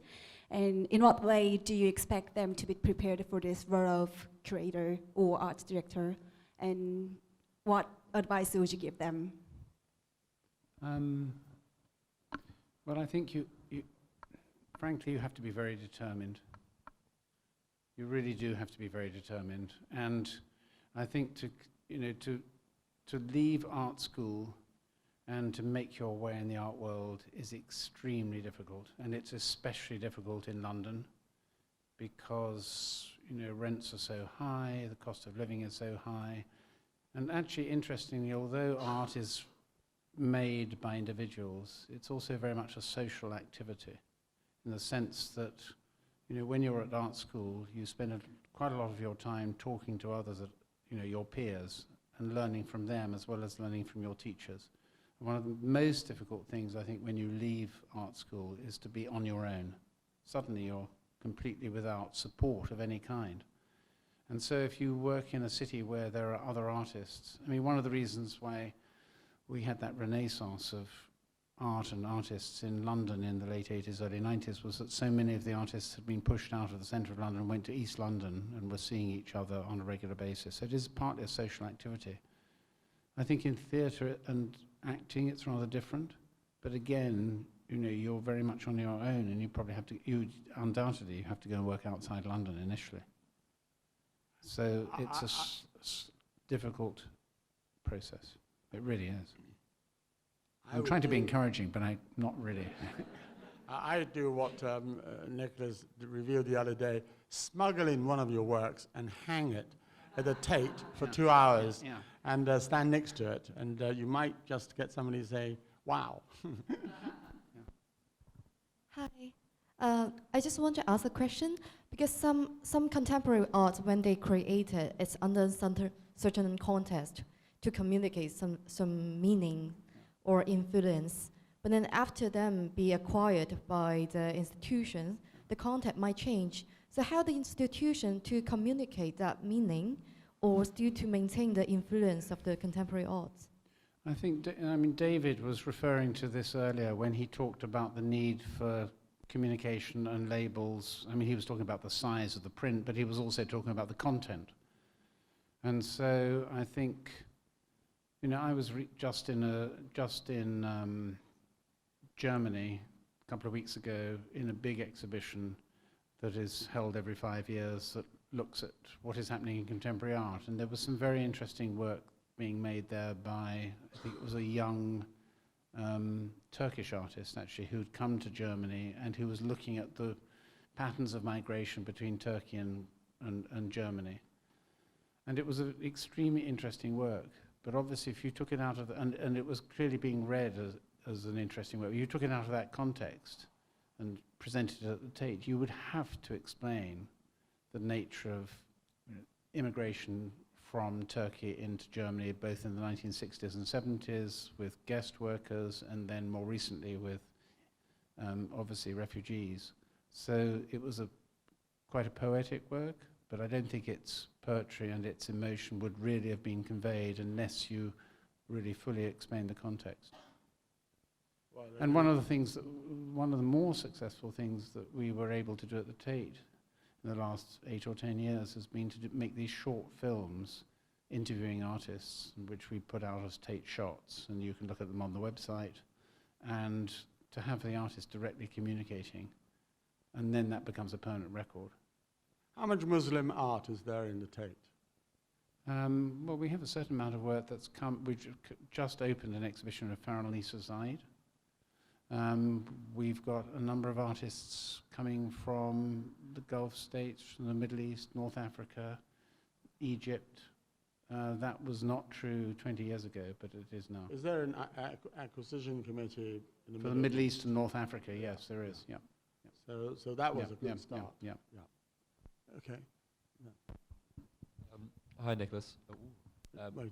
And in what way do you expect them to be prepared for this role of curator or art director? And what advice would you give them? Well, I think frankly, you have to be very determined. You really do have to be very determined. And I think to leave art school and to make your way in the art world is extremely difficult. And it's especially difficult in London because, rents are so high, the cost of living is so high. And actually, interestingly, although art is made by individuals, it's also very much a social activity in the sense that, when you're at art school, you spend quite a lot of your time talking to others, your peers, and learning from them as well as learning from your teachers. And one of the most difficult things, I think, when you leave art school is to be on your own. Suddenly you're completely without support of any kind. And so if you work in a city where there are other artists, I mean, one of the reasons why we had that renaissance of art and artists in London in the late 80s, early 90s was that so many of the artists had been pushed out of the centre of London and went to East London and were seeing each other on a regular basis. So it is partly a social activity. I think in theatre and acting it's rather different, but again, you know, you're very much on your own, and you probably have to, undoubtedly have to go and work outside London initially. So it's a difficult process. It really is. I'm trying to be encouraging, but I'm not really. I do what Nicholas revealed the other day: smuggle in one of your works and hang it at the Tate for 2 hours, and stand next to it, and you might just get somebody to say, "Wow." Hi. I just want to ask a question, because some contemporary art, when they create it, it's under certain context to communicate some meaning or influence. But then after them be acquired by the institution, the content might change. So how the institution to communicate that meaning, or still to maintain the influence of the contemporary arts? I think, David was referring to this earlier when he talked about the need for communication and labels. I mean, he was talking about the size of the print, but he was also talking about the content. And so I think, you know, I was just in Germany a couple of weeks ago in a big exhibition that is held every 5 years that looks at what is happening in contemporary art. And there was some very interesting work being made there by, I think it was a young Turkish artist actually, who'd come to Germany and who was looking at the patterns of migration between Turkey and Germany. And it was an extremely interesting work. But obviously if you took it out of and it was clearly being read as an interesting work, if you took it out of that context and presented it at the Tate, you would have to explain the nature of immigration from Turkey into Germany, both in the 1960s and 70s with guest workers, and then more recently with obviously refugees. So it was quite a poetic work, but I don't think its poetry and its emotion would really have been conveyed unless you really fully explain the context. Well, and one of the more successful things that we were able to do at the Tate in the last 8 or 10 years has been to make these short films interviewing artists, which we put out as Tate shots, and you can look at them on the website, and to have the artist directly communicating, and then that becomes a permanent record. How much Muslim art is there in the Tate? Well, we have a certain amount of work that's come. We just opened an exhibition of Farrell Nisa Zaid. We've got a number of artists coming from the Gulf states, from the Middle East, North Africa, Egypt. That was not true 20 years ago, but it is now. Is there an acquisition committee in the For the Middle East and North Africa, yes, there is, yeah. So that was a good start. Yeah. Okay. Hi, Nicholas.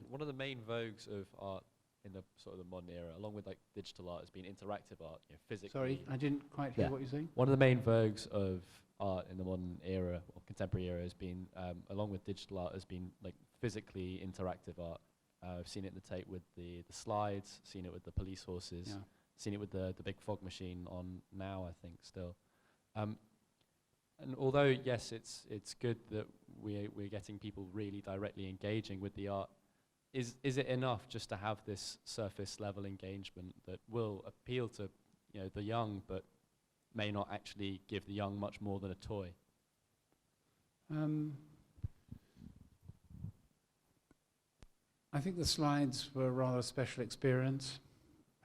One of the main vogues of art in the sort of the modern era, along with like digital art, has been interactive art, physically. Sorry, I didn't quite hear what you're saying. One of the main vogues of art in the modern era, or contemporary era, has been, along with digital art, has been like physically interactive art. I've seen it in the Tate with the slides, seen it with the police horses, seen it with the big fog machine on now, I think, still. And although, yes, it's good that we're getting people really directly engaging with the art, is it enough just to have this surface level engagement that will appeal to the young, but may not actually give the young much more than a toy? I think the slides were a rather special experience,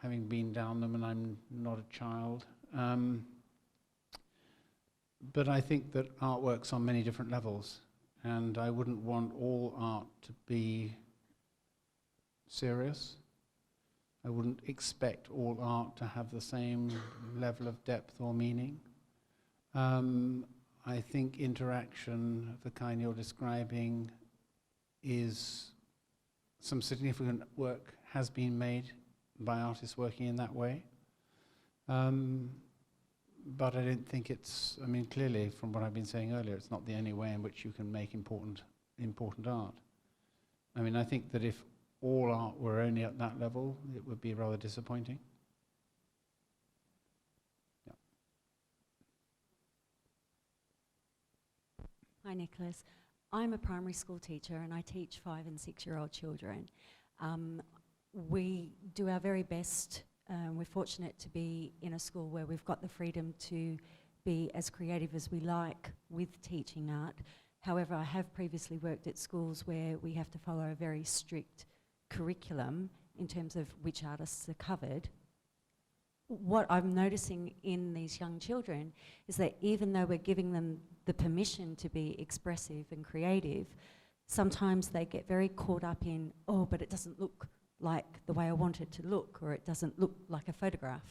having been down them, and I'm not a child. But I think that art works on many different levels, and I wouldn't want all art to be serious. I wouldn't expect all art to have the same level of depth or meaning. I think interaction of the kind you're describing is some significant work has been made by artists working in that way. But I don't think it's, clearly from what I've been saying earlier, it's not the only way in which you can make important art. I think that if all art were only at that level, it would be rather disappointing. Hi, Nicholas. I'm a primary school teacher and I teach 5 and 6-year-old children. We do our very best. We're fortunate to be in a school where we've got the freedom to be as creative as we like with teaching art. However, I have previously worked at schools where we have to follow a very strict curriculum in terms of which artists are covered. What I'm noticing in these young children is that even though we're giving them the permission to be expressive and creative, sometimes they get very caught up in, oh, but it doesn't look like the way I want it to look, or it doesn't look like a photograph,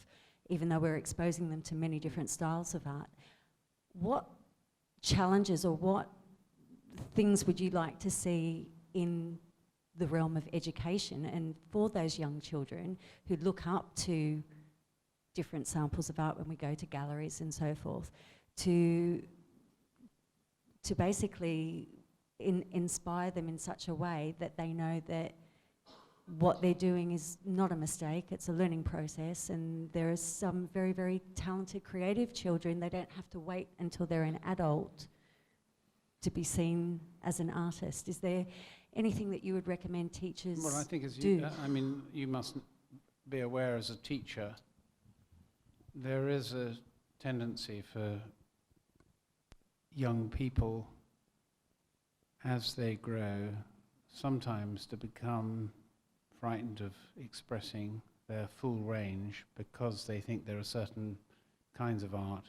even though we're exposing them to many different styles of art. What challenges or what things would you like to see in the realm of education and for those young children who look up to different samples of art when we go to galleries and so forth, to basically inspire them in such a way that they know that what they're doing is not a mistake, it's a learning process, and there are some very, very talented creative children. They don't have to wait until they're an adult to be seen as an artist. Is there anything that you would recommend teachers do? Well, I think you must be aware as a teacher, there is a tendency for young people as they grow sometimes to become frightened of expressing their full range because they think there are certain kinds of art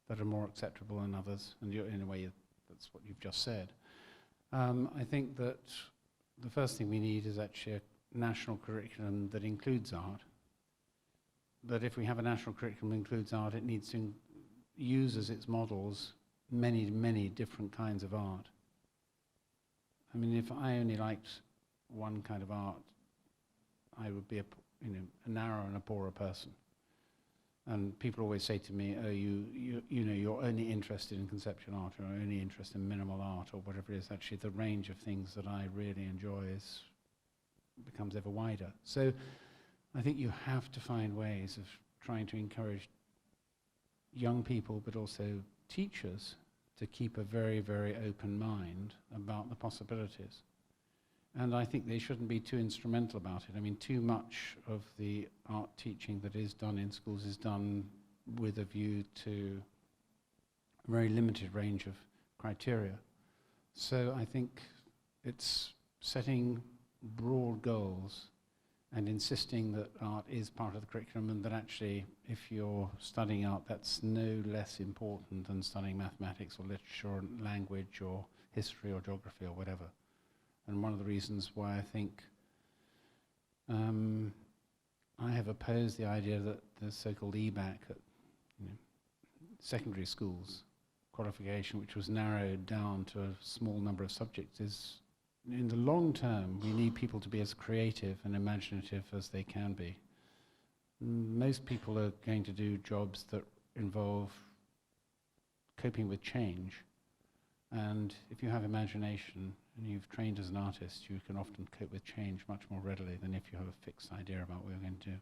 that are more acceptable than others, and in a way that's what you've just said. I think that the first thing we need is actually a national curriculum that includes art. But if we have a national curriculum that includes art, it needs to use as its models many, many different kinds of art. I mean, if I only liked one kind of art, I would be a narrow and a poorer person. And people always say to me, oh, you're only interested in conceptual art, or only interested in minimal art, or whatever it is. Actually, the range of things that I really enjoy becomes ever wider. So I think you have to find ways of trying to encourage young people, but also teachers, to keep a very, very open mind about the possibilities. And I think they shouldn't be too instrumental about it. I mean, too much of the art teaching that is done in schools is done with a view to a very limited range of criteria. So I think it's setting broad goals and insisting that art is part of the curriculum, and that actually, if you're studying art, that's no less important than studying mathematics or literature or language or history or geography or whatever. And one of the reasons why I think I have opposed the idea that the so-called EBAC at secondary schools qualification, which was narrowed down to a small number of subjects, is in the long term we need people to be as creative and imaginative as they can be. Most people are going to do jobs that involve coping with change, and if you have imagination and you've trained as an artist, you can often cope with change much more readily than if you have a fixed idea about what you're going to do.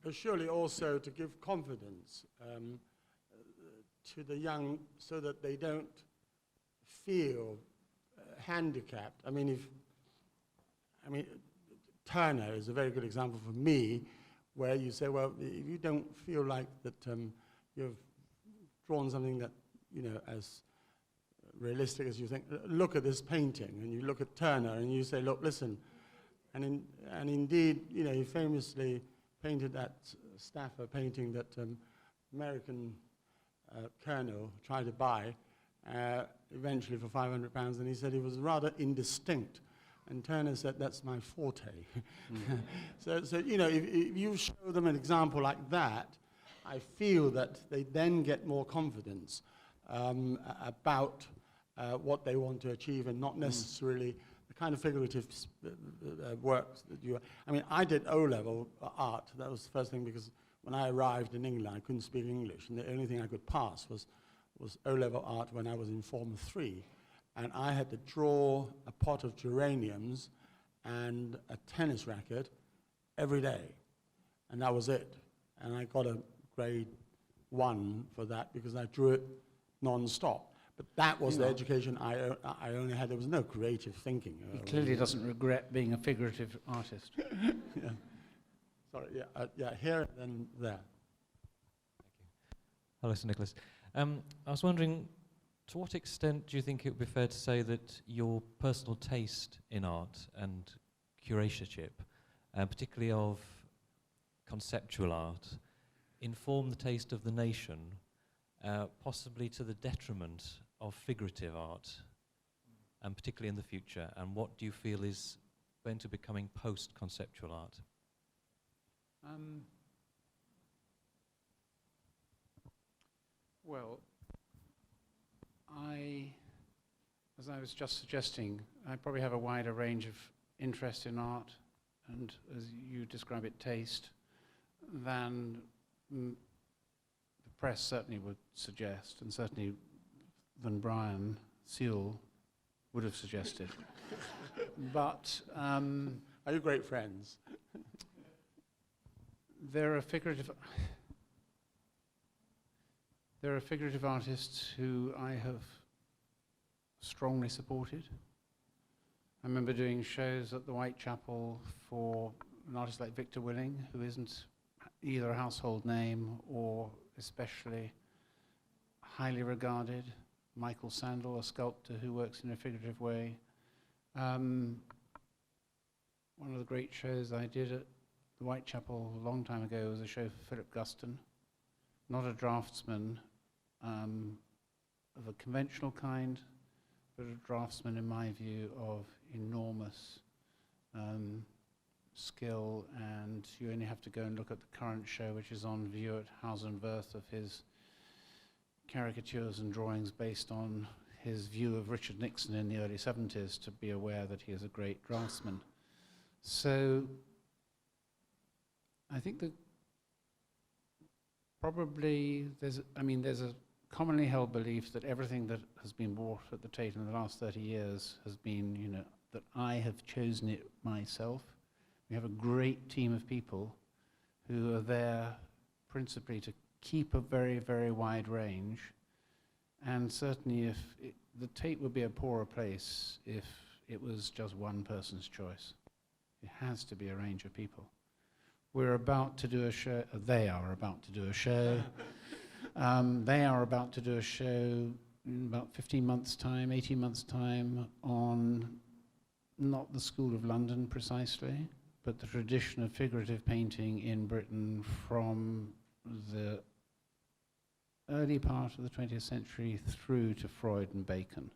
But surely also to give confidence to the young, so that they don't feel handicapped. I mean, Turner is a very good example for me, where you say, well, if you don't feel like that you've drawn something that, as realistic as you think, look at this painting, and you look at Turner and you say, look, listen, and indeed, he famously painted that Stafford painting that American colonel tried to buy, eventually for £500, and he said it was rather indistinct. And Turner said, that's my forte. So if you show them an example like that, I feel that they then get more confidence about what they want to achieve, and not necessarily the kind of figurative works that you... I did O-level art. That was the first thing, because when I arrived in England, I couldn't speak English, and the only thing I could pass was O-level art when I was in Form 3. And I had to draw a pot of geraniums and a tennis racket every day. And that was it. And I got a grade 1 for that because I drew it non-stop. But that was You the know. education I only had. There was no creative thinking. He clearly doesn't regret being a figurative artist. Yeah. Sorry, yeah, here and then there. Hello, Sir Nicholas. I was wondering, to what extent do you think it would be fair to say that your personal taste in art and curatorship, particularly of conceptual art, inform the taste of the nation, possibly to the detriment of figurative art, and particularly in the future? And what do you feel is going to becoming post-conceptual art? Well, as I was just suggesting, I probably have a wider range of interest in art, and as you describe it, taste, than the press certainly would suggest, and certainly than Brian Sewell would have suggested. But are you great friends? There are figurative artists who I have strongly supported. I remember doing shows at the Whitechapel for an artist like Victor Willing, who isn't either a household name or especially highly regarded. Michael Sandel, a sculptor who works in a figurative way. One of the great shows I did at the Whitechapel a long time ago was a show for Philip Guston, not a draftsman of a conventional kind, but a draftsman, in my view, of enormous skill. And you only have to go and look at the current show, which is on view at House and Worth, of his caricatures and drawings based on his view of Richard Nixon in the early 70s, to be aware that he is a great draftsman. So I think that probably there's a commonly held belief that everything that has been bought at the Tate in the last 30 years has been, that I have chosen it myself. We have a great team of people who are there principally to keep a very, very wide range. And certainly the Tate would be a poorer place if it was just one person's choice. It has to be a range of people. We're about to do a show, they are about to do a show. They are about to do a show in about 15 months' time, 18 months' time, on not the School of London precisely, but the tradition of figurative painting in Britain from the early part of the 20th century through to Freud and Bacon.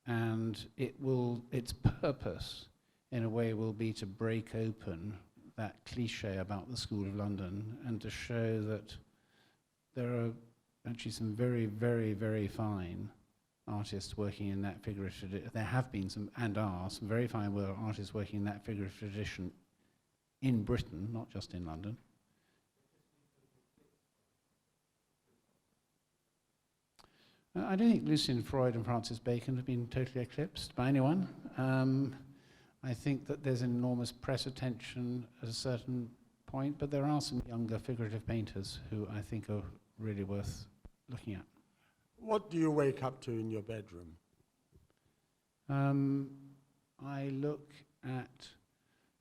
And its purpose, in a way, will be to break open that cliche about the School of London and to show that there are actually some very, very, very fine artists working in that figurative. There have been some, and are, some very fine artists working in that figurative tradition in Britain, not just in London. I don't think Lucian Freud and Francis Bacon have been totally eclipsed by anyone. I think that there's enormous press attention at a certain point, but there are some younger figurative painters who I think are really worth looking at. What do you wake up to in your bedroom? I look at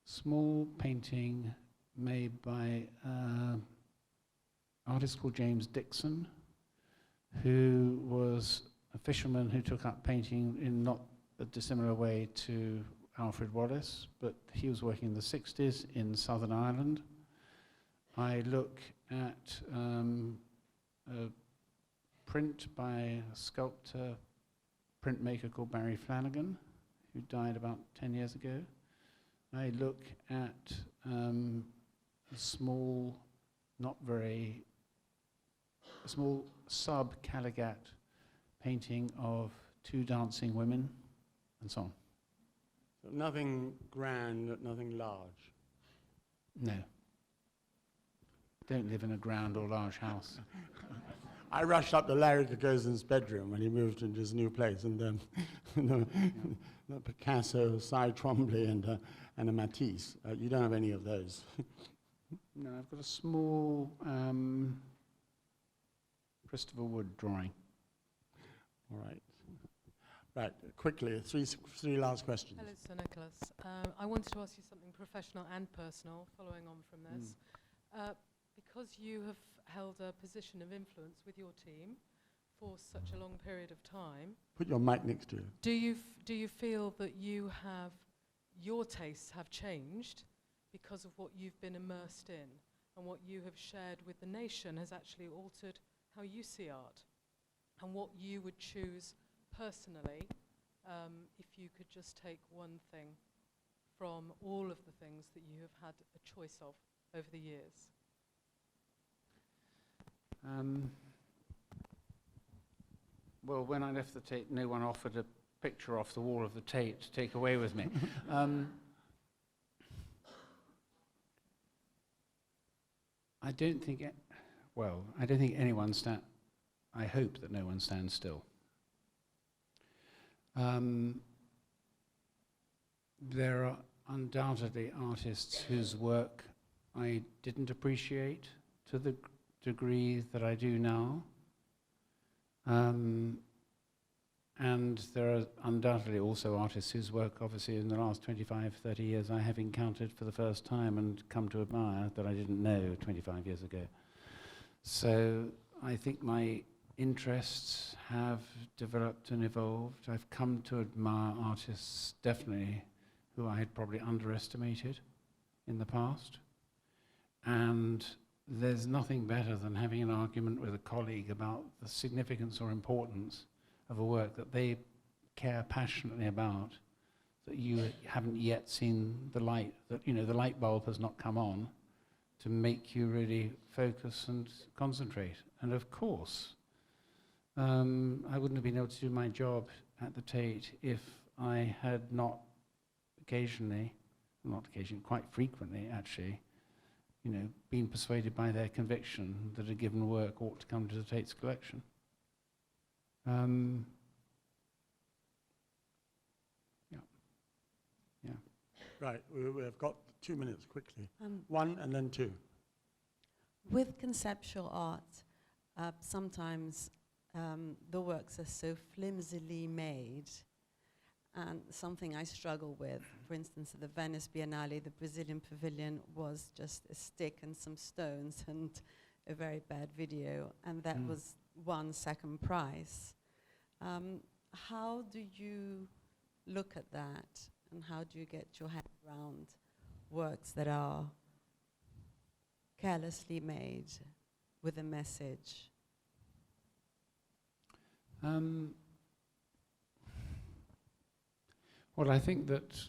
small painting made by an artist called James Dixon, who was a fisherman who took up painting in not a dissimilar way to Alfred Wallace, but he was working in the 60s in Southern Ireland. I look at a print by a sculptor, printmaker called Barry Flanagan, who died about 10 years ago. I look at a small sub-Caligat painting of two dancing women, and so on. So nothing grand, nothing large. No. Don't live in a grand or large house. I rushed up to Larry Gagosian's bedroom when he moved into his new place, and the Picasso, Cy Twombly, and a Matisse. You don't have any of those. No, I've got a small Christopher Wood drawing. All right. Right, quickly, three last questions. Hello, Sir Nicholas. I wanted to ask you something professional and personal, following on from this. Because you have held a position of influence with your team for such a long period of time, Put your mic next to you. do you feel that your tastes have changed because of what you've been immersed in, and what you have shared with the nation has actually altered how you see art, and what you would choose personally, if you could just take one thing from all of the things that you have had a choice of over the years? Well, when I left the Tate, no one offered a picture off the wall of the Tate to take away with me. I don't think anyone I hope that no one stands still. There are undoubtedly artists whose work I didn't appreciate to the degree that I do now. And there are undoubtedly also artists whose work, obviously, in the last 25, 30 years, I have encountered for the first time and come to admire that I didn't know 25 years ago. So I think my interests have developed and evolved. I've come to admire artists, definitely, who I had probably underestimated in the past. And there's nothing better than having an argument with a colleague about the significance or importance of a work that they care passionately about, that you haven't yet seen the light, that the light bulb has not come on to make you really focus and concentrate. And of course, I wouldn't have been able to do my job at the Tate if I had not quite frequently actually, been persuaded by their conviction that a given work ought to come to the Tate's collection. Yeah. Right, we've got 2 minutes quickly. One and then two. With conceptual art, sometimes the works are so flimsily made, and something I struggle with, for instance, at the Venice Biennale, the Brazilian pavilion was just a stick and some stones and a very bad video, and that was won second prize. How do you look at that, and how do you get your head around works that are carelessly made with a message? Well, I think that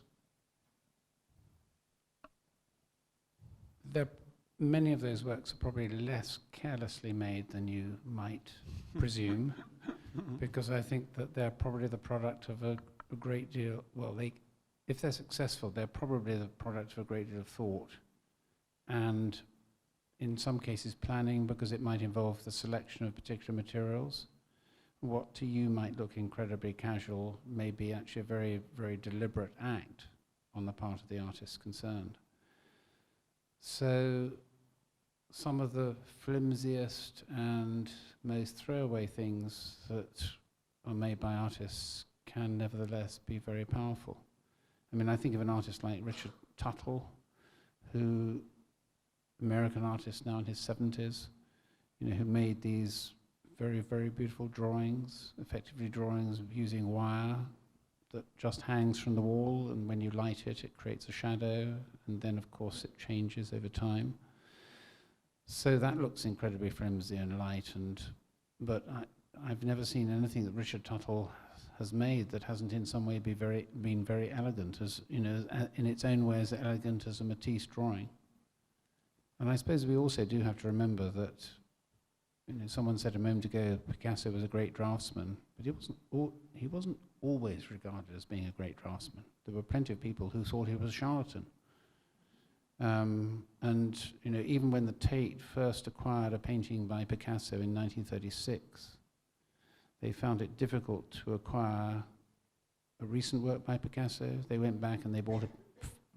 many of those works are probably less carelessly made than you might presume, because I think that they're probably the product of a great deal, if they're successful, they're probably the product of a great deal of thought, and in some cases planning, because it might involve the selection of particular materials. What to you might look incredibly casual may be actually a very, very deliberate act on the part of the artist concerned. So some of the flimsiest and most throwaway things that are made by artists can nevertheless be very powerful. I mean, I think of an artist like Richard Tuttle, who, American artist now in his 70s, who made these very, very beautiful drawings, effectively drawings using wire that just hangs from the wall, and when you light it, it creates a shadow, and then of course it changes over time. So that looks incredibly flimsy and light, but I've never seen anything that Richard Tuttle has made that hasn't in some way been very elegant, as in its own way as elegant as a Matisse drawing. And I suppose we also do have to remember that someone said a moment ago Picasso was a great draftsman, but he wasn't always regarded as being a great draftsman. There were plenty of people who thought he was a charlatan. And even when the Tate first acquired a painting by Picasso in 1936, they found it difficult to acquire a recent work by Picasso. They went back and they bought a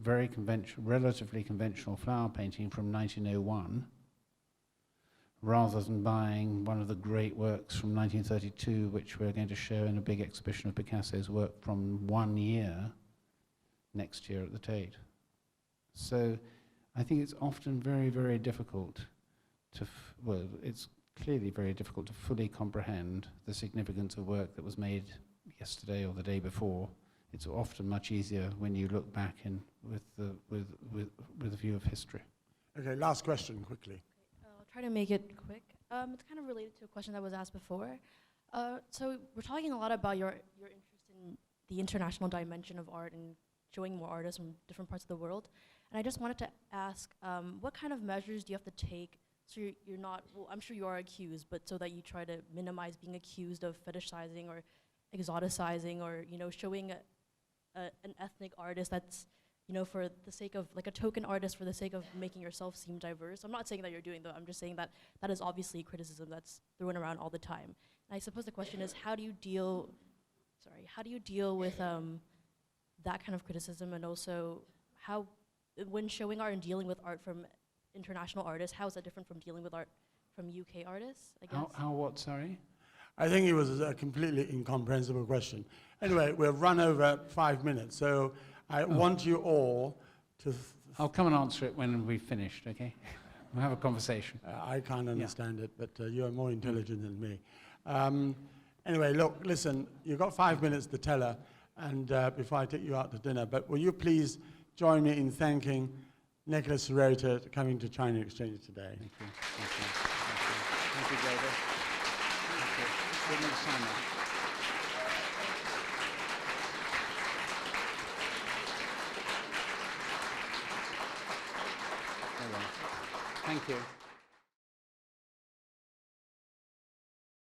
relatively conventional flower painting from 1901, rather than buying one of the great works from 1932, which we're going to show in a big exhibition of Picasso's work from 1 year next year at the Tate. So I think it's often very, very difficult to, well, it's clearly very difficult to fully comprehend the significance of work that was made yesterday or the day before. It's often much easier when you look back in with a view of history. Okay, last question, quickly. I'll try to make it quick. It's kind of related to a question that was asked before. So we're talking a lot about your interest in the international dimension of art and showing more artists from different parts of the world. And I just wanted to ask, what kind of measures do you have to take so you're not, well, I'm sure you are accused, but so that you try to minimize being accused of fetishizing or exoticizing or, you know, showing an ethnic artist that's, you know, for the sake of, like a token artist for the sake of making yourself seem diverse. I'm not saying that you're doing that, I'm just saying that that is obviously criticism that's thrown around all the time. And I suppose the question is, how do you deal with that kind of criticism, and also how, when showing art and dealing with art from international artists, how is that different from dealing with art from UK artists, I guess? How what, sorry? I think it was a completely incomprehensible question. Anyway, we've run over 5 minutes, so I want you all to... I'll come and answer it when we've finished, okay? We'll have a conversation. I can't understand it, but you're more intelligent than me. Anyway, look, listen, you've got 5 minutes to tell her, and before I take you out to dinner, but will you please join me in thanking Nicholas Serota for coming to China Exchange today. Thank you. Thank you. Thank you, David. Thank you. Good news, Simon. Thank you.